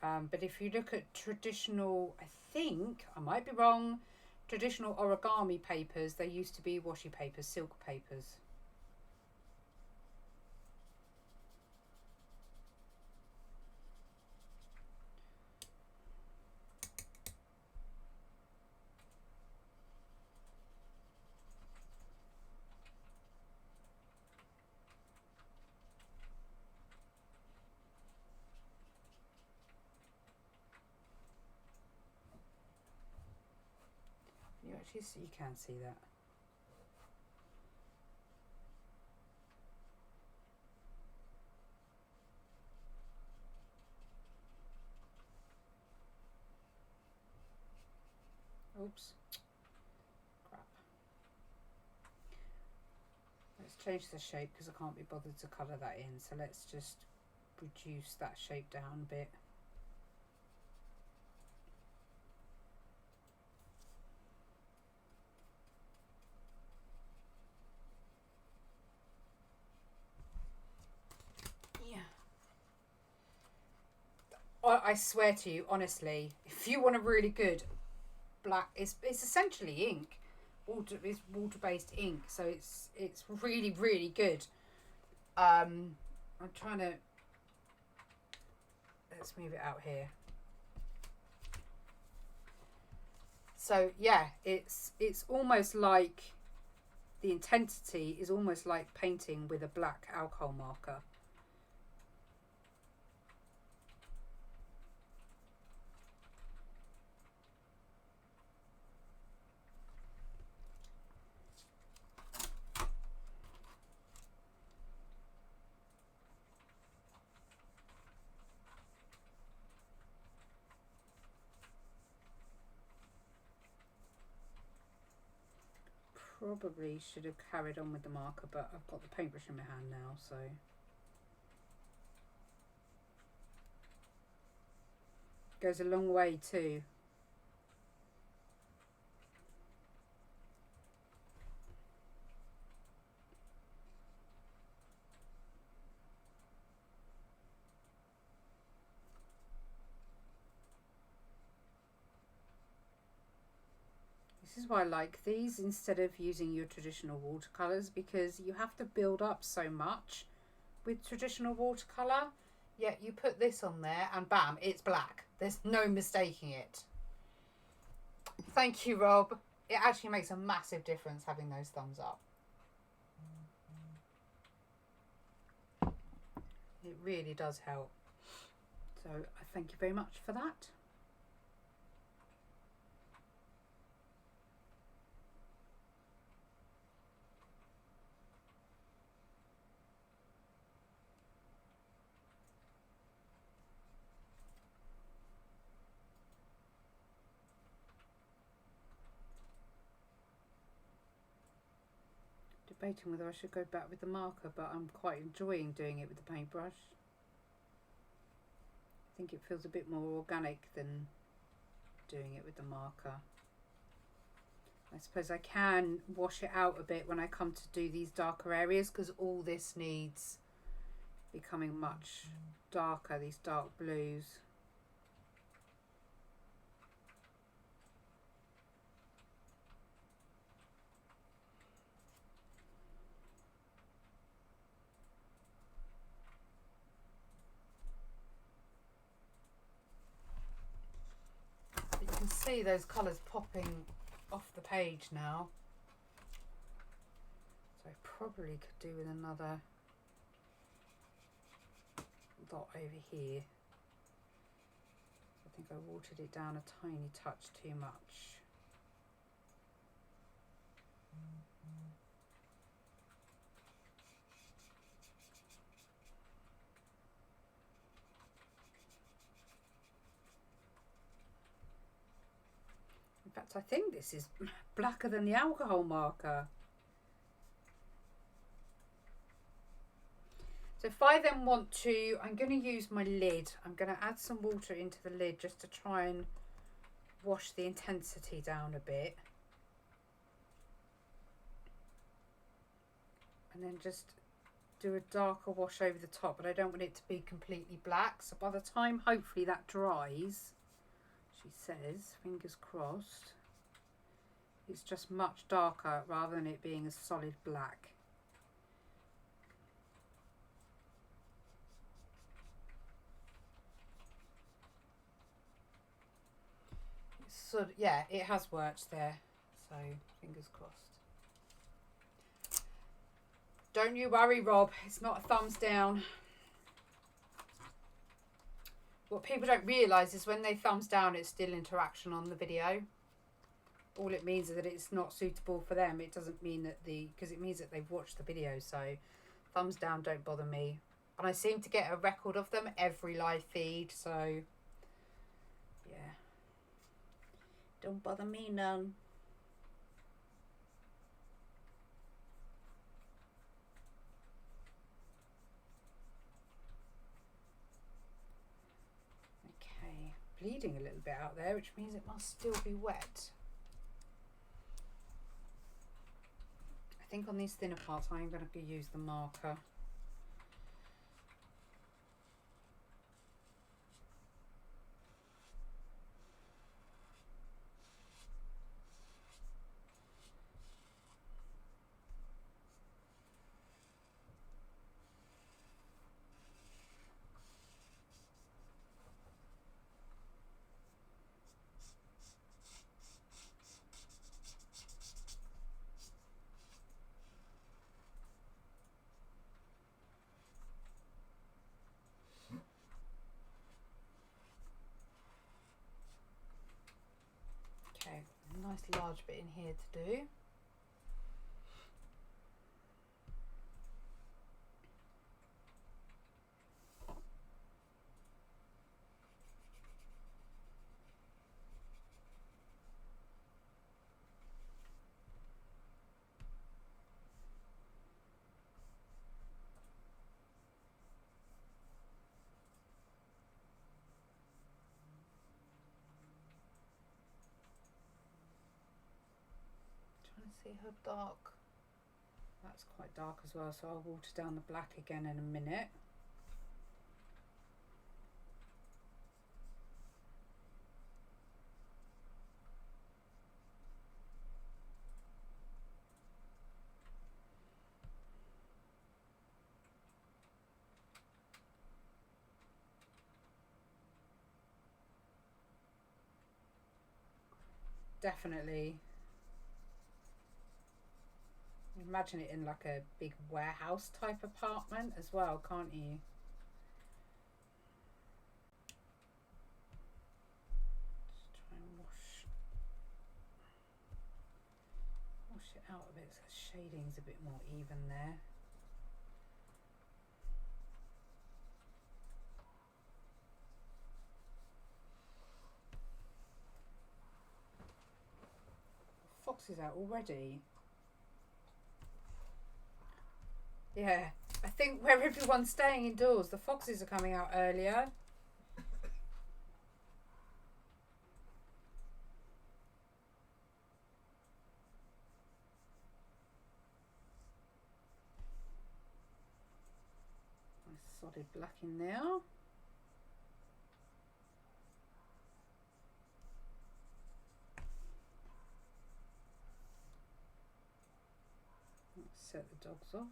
But if you look at traditional, I think, I might be wrong, traditional origami papers, they used to be washi papers, silk papers. You can see that. Oops. Crap. Let's change the shape because I can't be bothered to colour that in. So let's just reduce that shape down a bit. I swear to you, honestly, if you want a really good black, it's essentially ink. water-based ink, so it's really, really good. I'm trying to, let's move it out here. So yeah, it's almost like the intensity is almost like painting with a black alcohol marker. Probably should have carried on with the marker, but I've got the paintbrush in my hand now, so goes a long way too. This is why I like these instead of using your traditional watercolours, because you have to build up so much with traditional watercolour, yet you put this on there and bam, it's black. There's no mistaking it. Thank you, Rob. It actually makes a massive difference having those thumbs up. It really does help. So I thank you very much for that. Debating whether I should go back with the marker, but I'm quite enjoying doing it with the paintbrush. I think it feels a bit more organic than doing it with the marker. I suppose I can wash it out a bit when I come to do these darker areas, because all this needs becoming much darker, these dark blues. You can see those colours popping off the page now. So I probably could do with another dot over here. I think I watered it down a tiny touch too much. In fact, I think this is blacker than the alcohol marker. So if I then want to, I'm going to use my lid. I'm going to add some water into the lid just to try and wash the intensity down a bit. And then just do a darker wash over the top, but I don't want it to be completely black. So by the time hopefully that dries, she says, fingers crossed, it's just much darker rather than it being a solid black. So yeah, it has worked there, so fingers crossed. Don't you worry, Rob, it's not a thumbs down. What people don't realise is when they thumbs down, it's still interaction on the video. All it means is that it's not suitable for them. It doesn't mean that because it means that they've watched the video. So thumbs down don't bother me. And I seem to get a record of them every live feed. So yeah, don't bother me none. Okay, bleeding a little bit out there, which means it must still be wet. I think on these thinner parts I'm going to use the marker. nice large bit in here to do. See how dark. That's quite dark as well, so I'll water down the black again in a minute. Definitely. Imagine it in like a big warehouse type apartment as well, can't you? Just try and wash it out a bit so the shading's a bit more even there. Fox is out already. Yeah, I think where everyone's staying indoors, the foxes are coming out earlier. Nice solid black in there. Let's set the dogs off.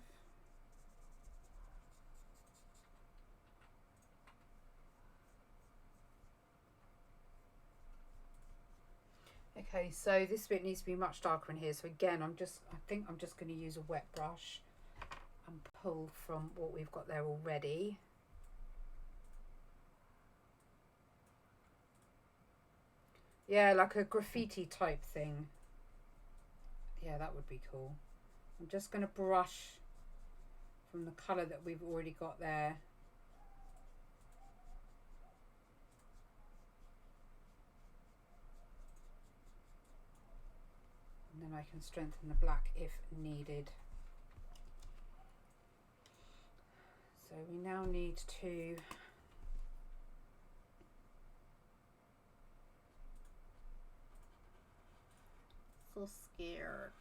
Okay, so this bit needs to be much darker in here. So again, I think I'm just going to use a wet brush and pull from what we've got there already. Yeah, like a graffiti type thing. Yeah, that would be cool. I'm just going to brush from the colour that we've already got there. And then I can strengthen the black if needed. So we now need to so scared.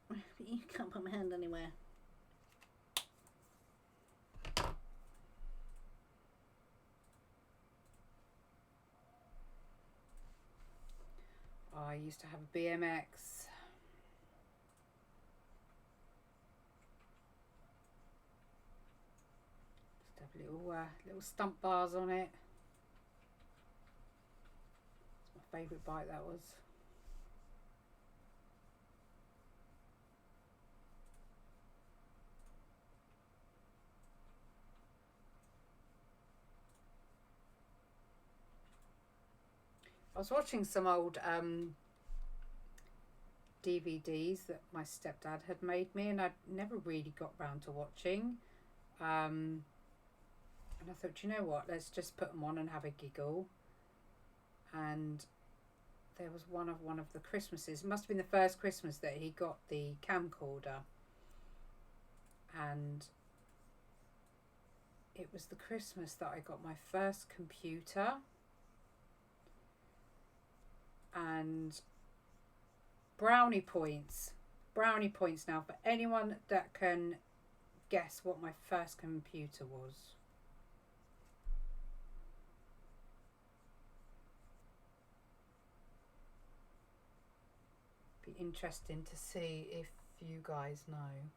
But you can't put my hand anywhere. I used to have a BMX. Just have little stump bars on it. It's my favourite bike, that was. I was watching some old DVDs that my stepdad had made me, and I'd never really got round to watching. And I thought, you know what, let's just put them on and have a giggle. And there was one of the Christmases, it must have been the first Christmas that he got the camcorder. And it was the Christmas that I got my first computer. And brownie points now for anyone that can guess what my first computer was. Be interesting to see if you guys know.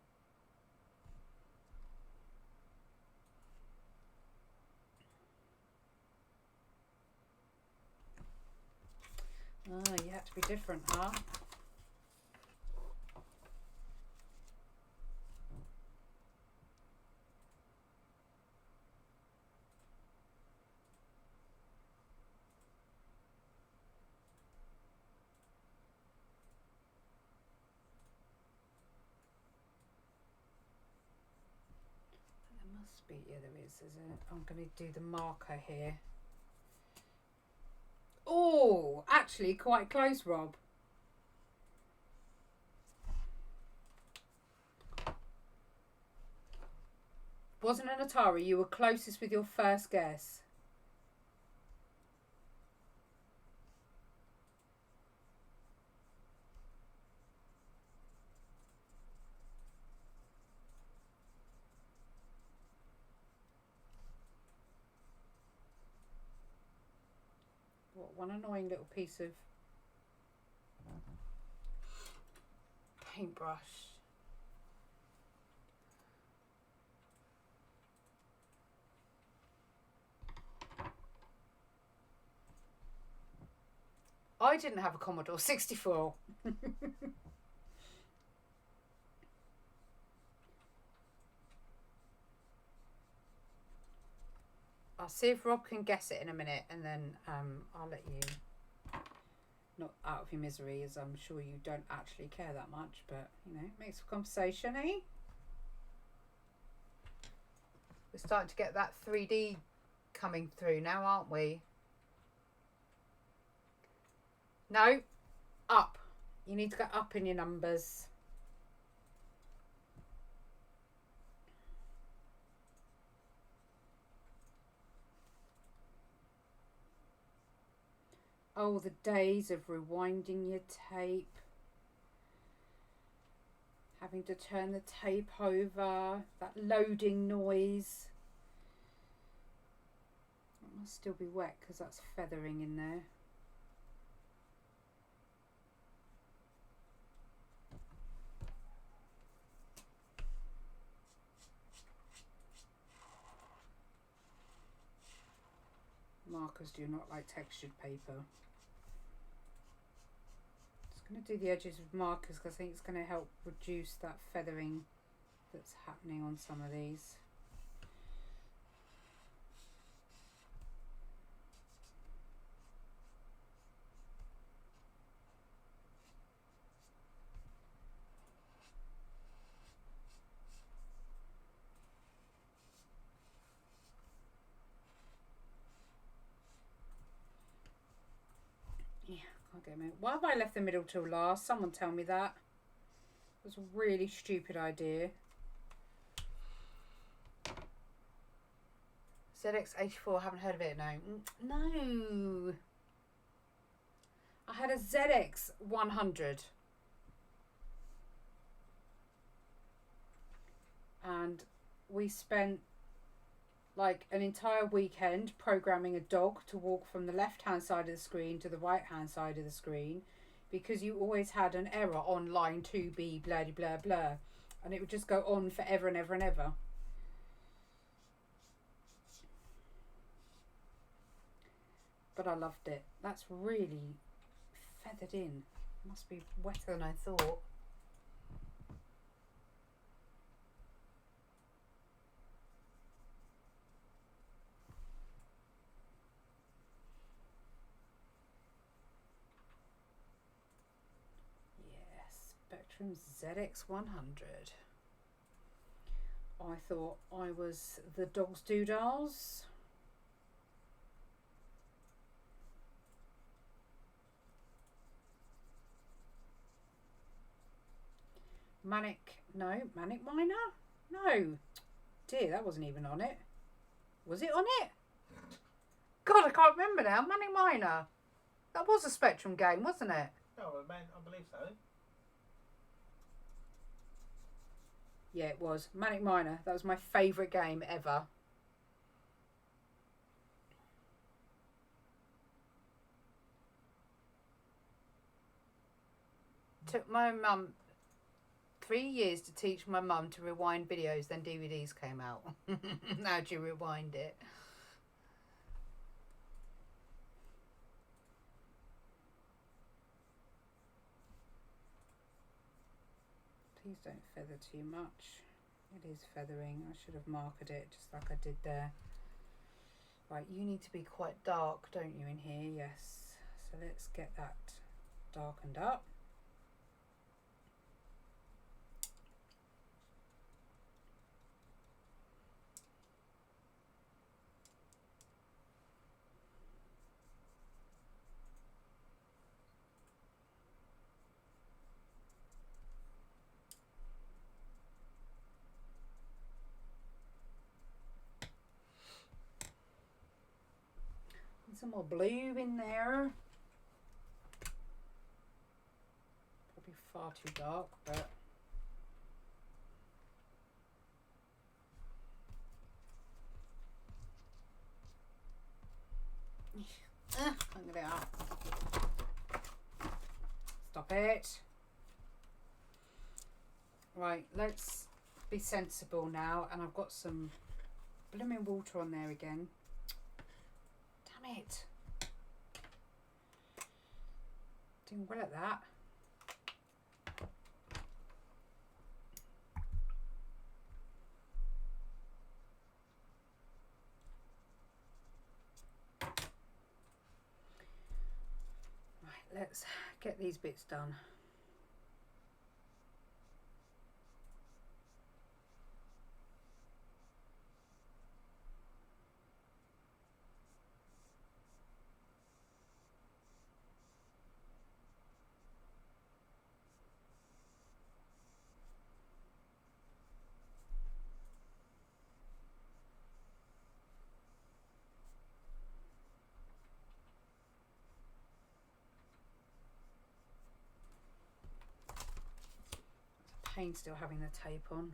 Oh, you had to be different, huh? must be, yeah, there is. I'm going to do the marker here. Oh, actually quite close, Rob. Wasn't an Atari. You were closest with your first guess. What one annoying little piece of paintbrush. I didn't have a Commodore 64. I'll see if Rob can guess it in a minute, and then I'll let you not out of your misery, as I'm sure you don't actually care that much, but you know, it makes for conversation, eh? We're starting to get that 3D coming through now, aren't we? No, up. You need to go up in your numbers. Oh, the days of rewinding your tape. Having to turn the tape over. That loading noise. It must still be wet because that's feathering in there. Markers do not like textured paper. Just going to do the edges with markers because I think it's going to help reduce that feathering that's happening on some of these. Why have I left the middle till last? Someone tell me that. It was a really stupid idea. ZX84, haven't heard of it, no. No. I had a ZX100. And we spent like an entire weekend programming a dog to walk from the left hand side of the screen to the right hand side of the screen, because you always had an error on line 2B, blah blah blah, and it would just go on forever and ever and ever. But I loved it. That's really feathered in. Must be wetter than I thought. Spectrum ZX100. I thought I was the dog's doodles. Manic Miner? No. Dear, that wasn't even on it. Was it on it? God, I can't remember now. Manic Miner. That was a Spectrum game, wasn't it? Oh, I believe so. Yeah, it was. Manic Miner. That was my favourite game ever. Took my mum 3 years to teach my mum to rewind videos, then DVDs came out. How do you rewind it? Please don't feather too much. It is feathering. I should have marked it just like I did there. Right, you need to be quite dark, don't you, in here? Yes. So let's get that darkened up. some more blue in there. Probably far too dark, but I'm gonna get it out. Stop it. Right, let's be sensible now, and I've got some blooming water on there again. Damn it. Doing well at that. Right, let's get these bits done. Pain still having the tape on.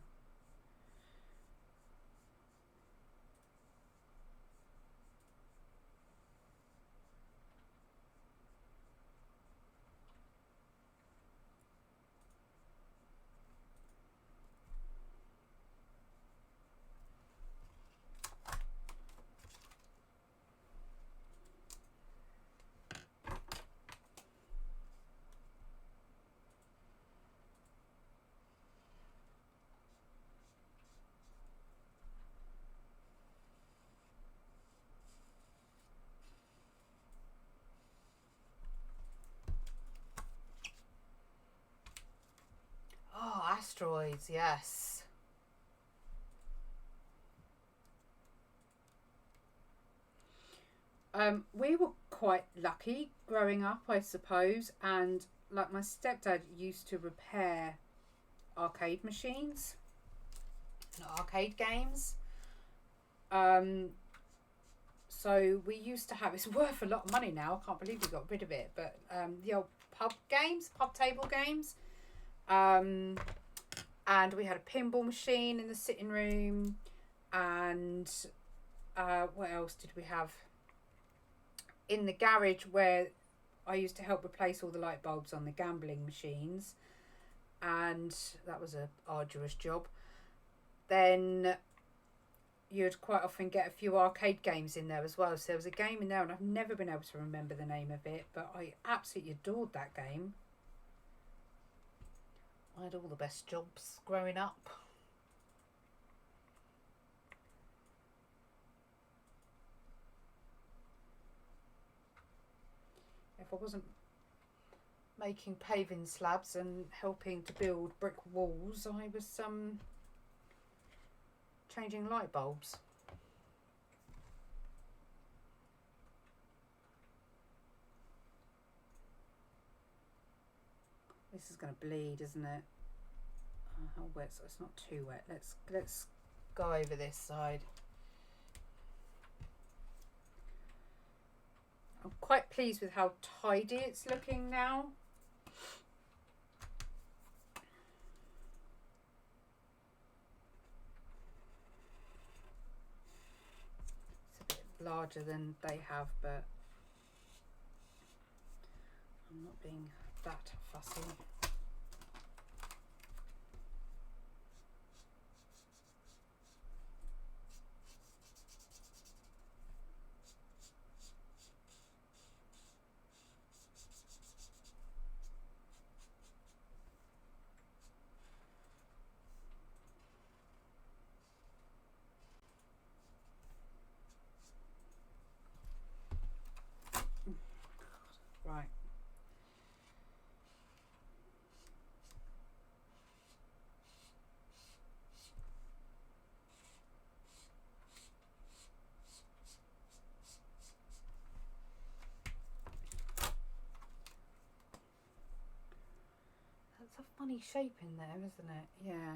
Oh, asteroids, yes. We were quite lucky growing up, I suppose, and like my stepdad used to repair arcade machines, arcade games. So we used to have, it's worth a lot of money now, I can't believe we got rid of it, but the old pub table games. And we had a pinball machine in the sitting room, and what else did we have? In the garage where I used to help replace all the light bulbs on the gambling machines, and that was a arduous job. Then you'd quite often get a few arcade games in there as well. So there was a game in there, and I've never been able to remember the name of it, but I absolutely adored that game. I had all the best jobs growing up. If I wasn't making paving slabs and helping to build brick walls, I was changing light bulbs. This is going to bleed, isn't it? How wet? So it's not too wet. Let's go over this side. I'm quite pleased with how tidy it's looking now. It's a bit larger than they have, but I'm not being that fussy. Right. That's a funny shape in there, isn't it? Yeah.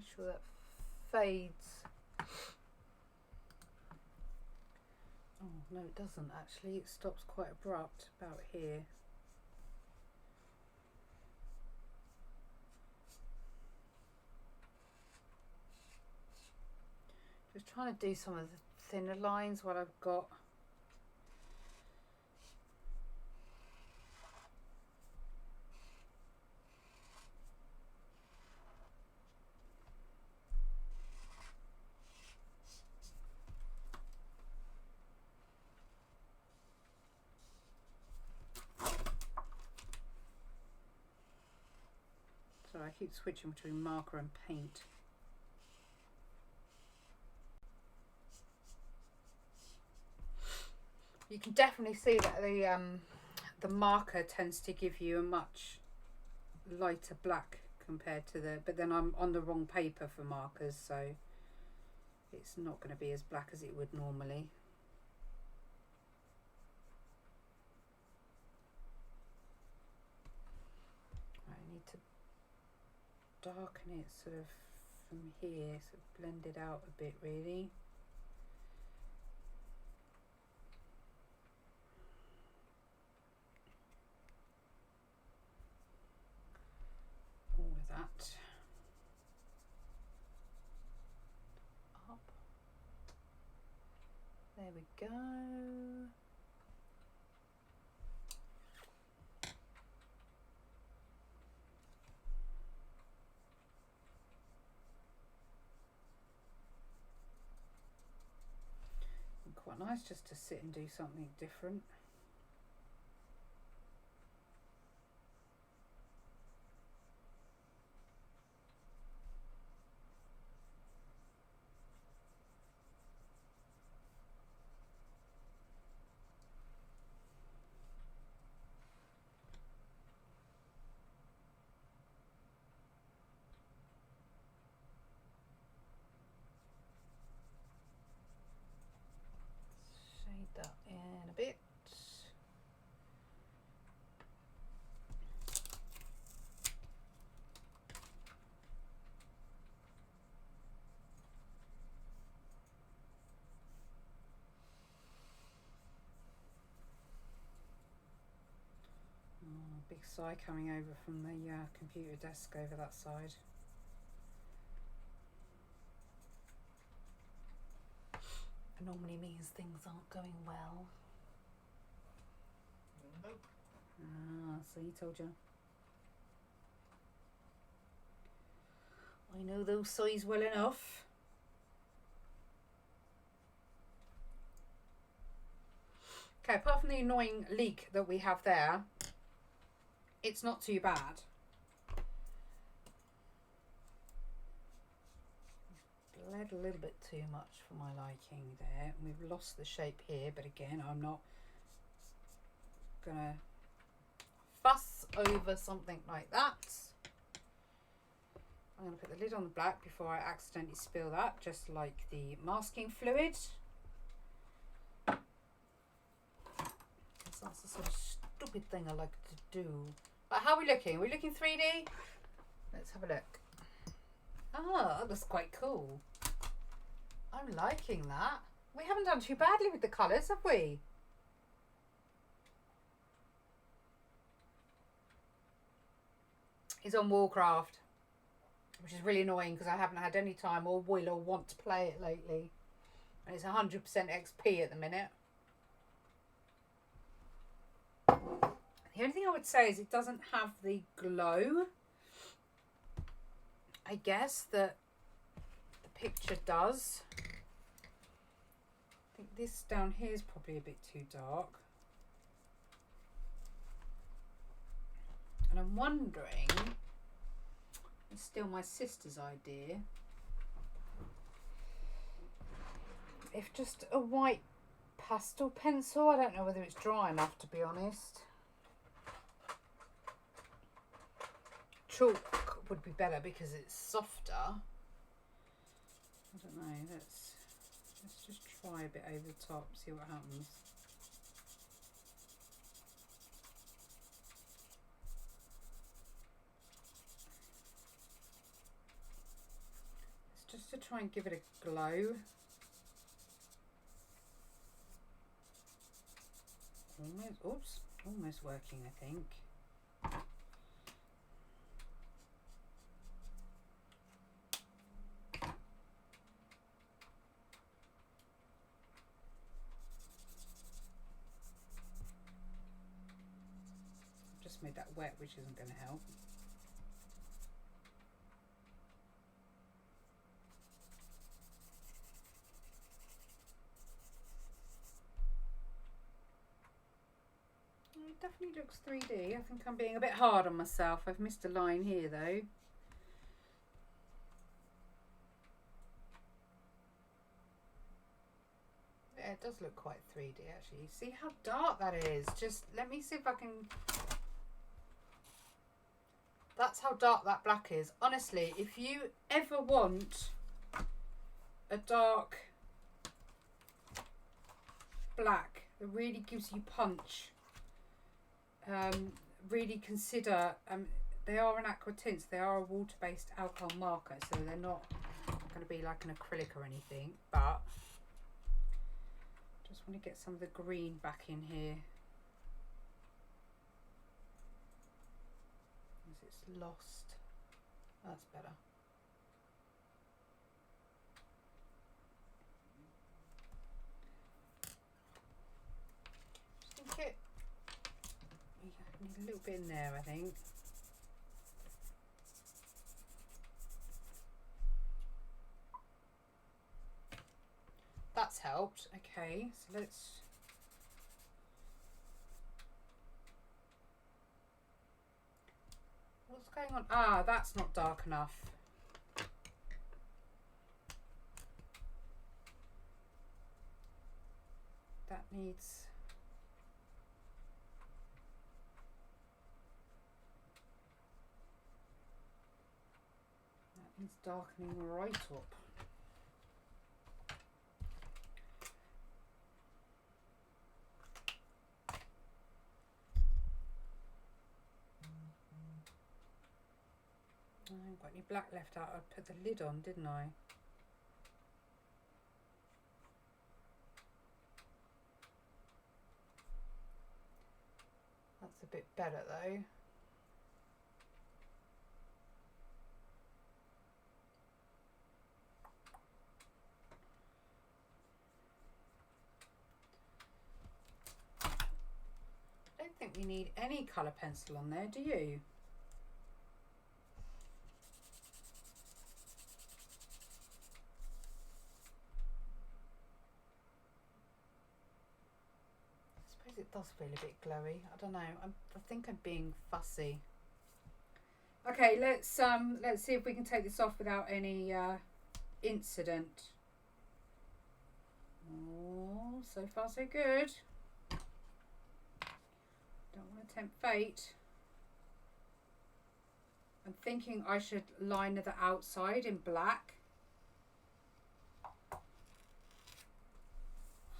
Make sure that fades. Oh no, it doesn't actually. It stops quite abrupt about here. Just trying to do some of the thinner lines what I've got. So I keep switching between marker and paint. You can definitely see that the marker tends to give you a much lighter black compared to the, but then I'm on the wrong paper for markers, so it's not going to be as black as it would normally. I need to darken it sort of from here, sort of blend it out a bit really. That up, there we go. And quite nice just to sit and do something different. That in a bit. Big sigh coming over from the computer desk over that side. It normally means things aren't going well. Nope. Ah, so you told you. I know those sighs well enough. Okay, apart from the annoying leak that we have there, it's not too bad. Bled a little bit too much for my liking there. We've lost the shape here, but again, I'm not gonna fuss over something like that. I'm gonna put the lid on the black before I accidentally spill that, just like the masking fluid. That's the sort of stupid thing I like to do. But how are we looking? Are we looking 3D? Let's have a look. Oh, that looks quite cool. I'm liking that. We haven't done too badly with the colours, have we? It's on Warcraft, which is really annoying because I haven't had any time or will or want to play it lately. And it's 100% XP at the minute. The only thing I would say is it doesn't have the glow, I guess, that the picture does. I think this down here is probably a bit too dark. And I'm wondering, it's still my sister's idea, if just a white pastel pencil, I don't know whether it's dry enough to be honest. Chalk would be better because it's softer. I don't know, let's just try a bit over the top, see what happens. to try and give it a glow. Almost working, I think. Just made that wet, which isn't going to help. It definitely looks 3D. I think I'm being a bit hard on myself. I've missed a line here though. Yeah, it does look quite 3D actually. See how dark that is? Just let me see if I can... That's how dark that black is. Honestly, if you ever want a dark black that really gives you punch, really consider, they are an aqua tints, they are a water-based alcohol marker, so they're not going to be like an acrylic or anything, but just want to get some of the green back in here. As it's lost. That's better. Just think it. Need a little bit in there, I think. That's helped. Okay, so let's... What's going on? Ah, that's not dark enough. That needs... It's darkening right up. I haven't got any black left out. I put the lid on, didn't I? That's a bit better though. I don't think we need any colour pencil on there, do you? I suppose it does feel a bit glowy. I don't know. I think I'm being fussy. Okay, let's see if we can take this off without any incident. Oh, so far so good. Don't want to tempt fate. I'm thinking I should line the outside in black.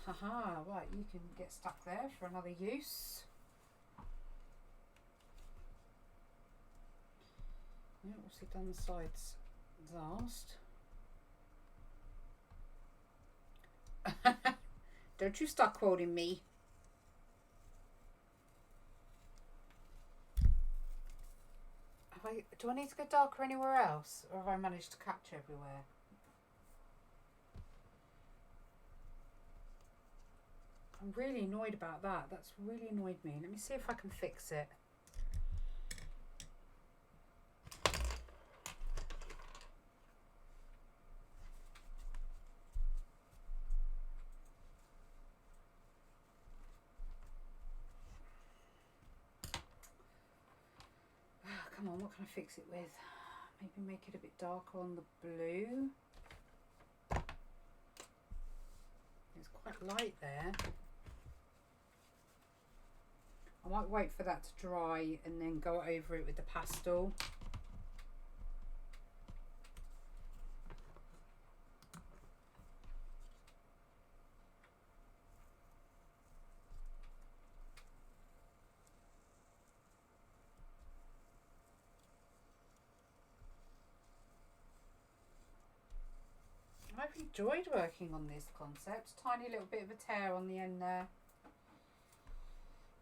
Haha, right, you can get stuck there for another use. Yeah, also done the sides last. Don't you start quoting me. Do I need to go darker anywhere else, or have I managed to catch everywhere? I'm really annoyed about that. That's really annoyed me. Let me see if I can fix it. Come on, what can I fix it with? Maybe make it a bit darker on the blue. It's quite light there. I might wait for that to dry and then go over it with the pastel. I've enjoyed working on this concept. Tiny little bit of a tear on the end there.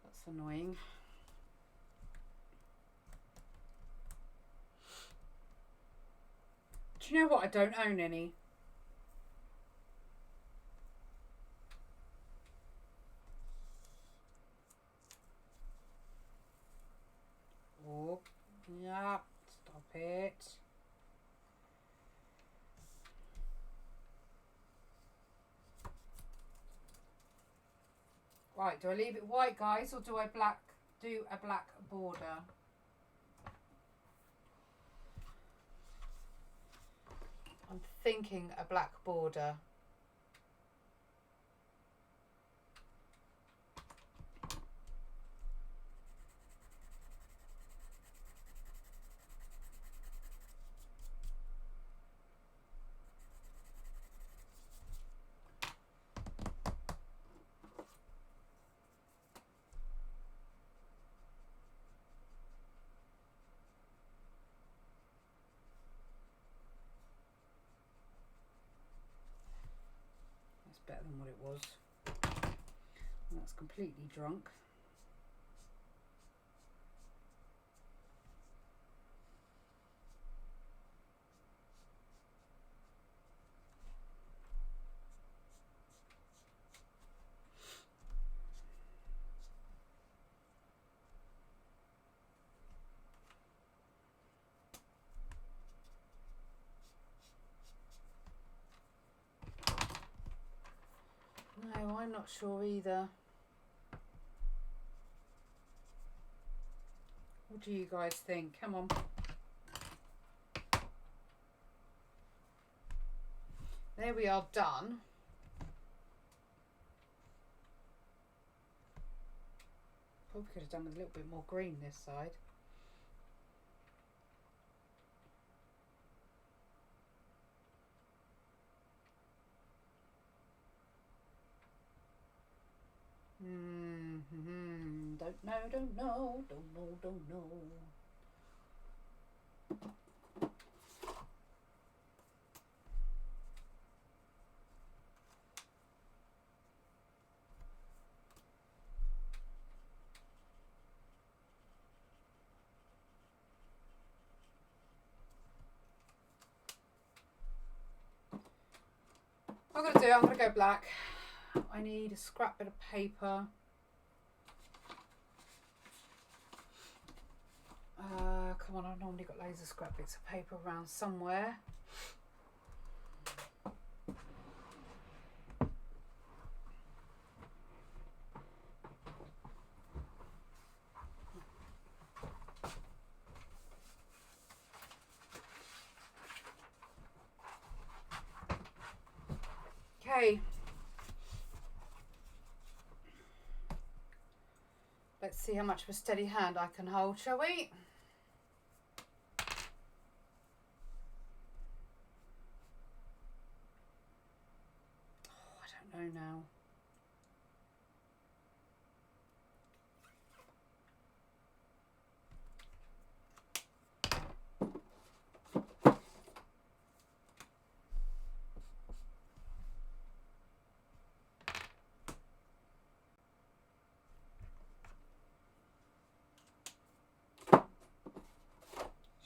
That's annoying. Do you know what? I don't own any. Oh, yeah, stop it. Right, do I leave it white, guys, or do I do a black border? I'm thinking a black border. Better than what it was. And that's completely drunk. No, I'm not sure either. What do you guys think? Come on. There we are, done. Probably could have done with a little bit more green this side. Don't know. I'm going to go black. I need a scrap bit of paper. Come on, I've normally got loads of scrap bits of paper around somewhere. Okay. Let's see how much of a steady hand I can hold, shall we? Oh, I don't know now.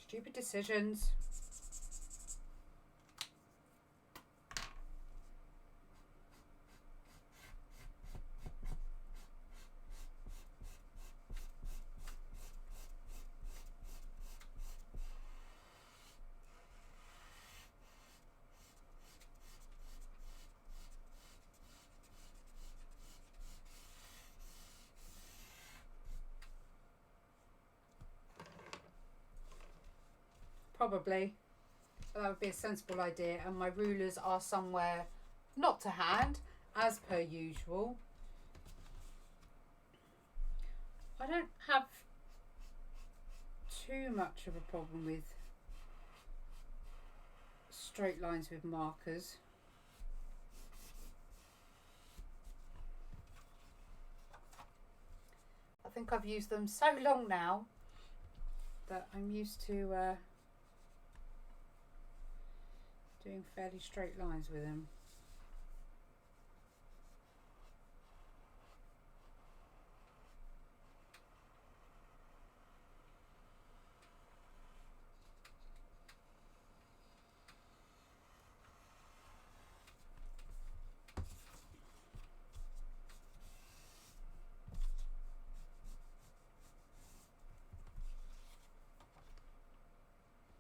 Stupid decisions. Probably. That would be a sensible idea, and my rulers are somewhere not to hand, as per usual. I don't have too much of a problem with straight lines with markers. I think I've used them so long now that I'm used to doing fairly straight lines with them.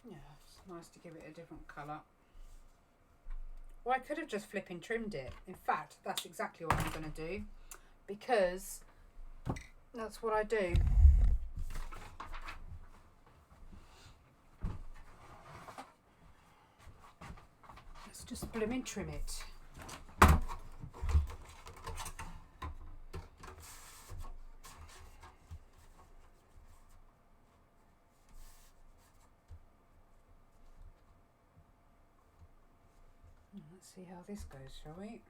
Yeah, it's nice to give it a different colour. Well, I could have just flipping trimmed it. In fact, that's exactly what I'm going to do, because that's what I do. Let's just blooming trim it. Let's see how this goes, shall we?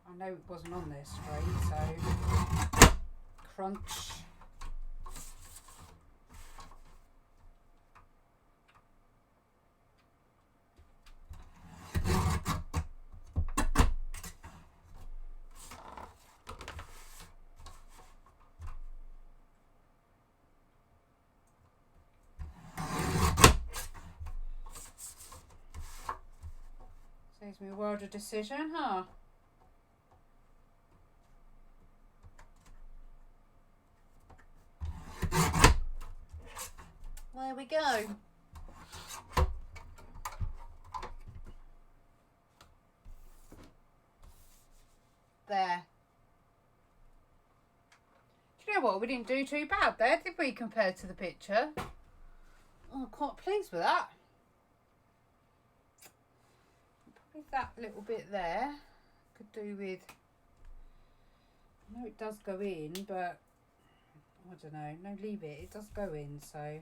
I know it wasn't on there straight, so crunch. Saves me a world of decision, huh? There we go. There. Do you know what? We didn't do too bad there, did we, compared to the picture? I'm quite pleased with that. Probably that little bit there could do with... I know it does go in, but I don't know. No, leave it. It does go in, so...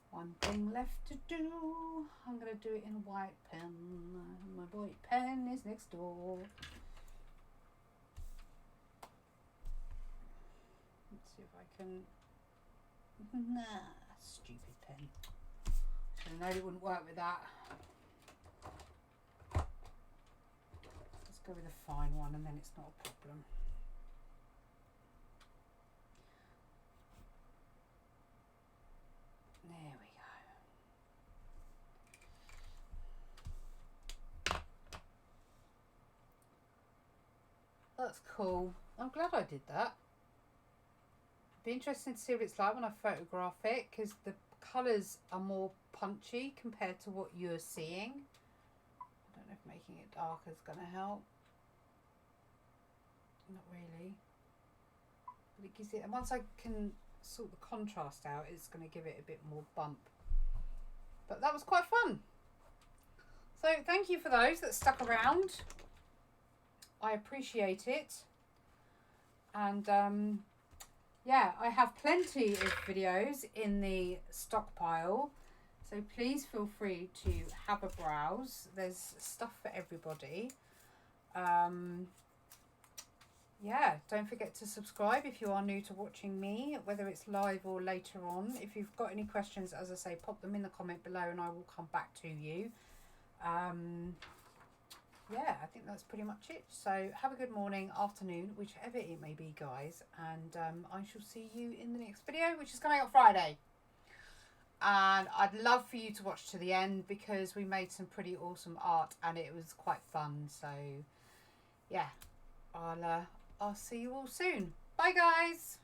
One thing left to do. I'm going to do it in a white pen. My white pen is next door. Let's see if I can... Nah, stupid pen. I know it wouldn't work with that. Let's go with a fine one and then it's not a problem. There we go. That's cool. I'm glad I did that. Be interesting to see what it's like when I photograph it, because the colours are more punchy compared to what you're seeing. I don't know if making it darker is going to help. Not really. But it gives it, and once I can sort the contrast out, it's going to give it a bit more bump. But that was quite fun. So thank you for those that stuck around. I appreciate it. And yeah, I have plenty of videos in the stockpile, so please feel free to have a browse. There's stuff for everybody. Yeah, don't forget to subscribe if you are new to watching me, whether it's live or later on. If you've got any questions, as I say, pop them in the comment below and I will come back to you. Yeah, I think that's pretty much it. So have a good morning, afternoon, whichever it may be, guys. And I shall see you in the next video, which is coming out Friday. And I'd love for you to watch to the end because we made some pretty awesome art and it was quite fun. So yeah, I'll see you all soon. Bye, guys.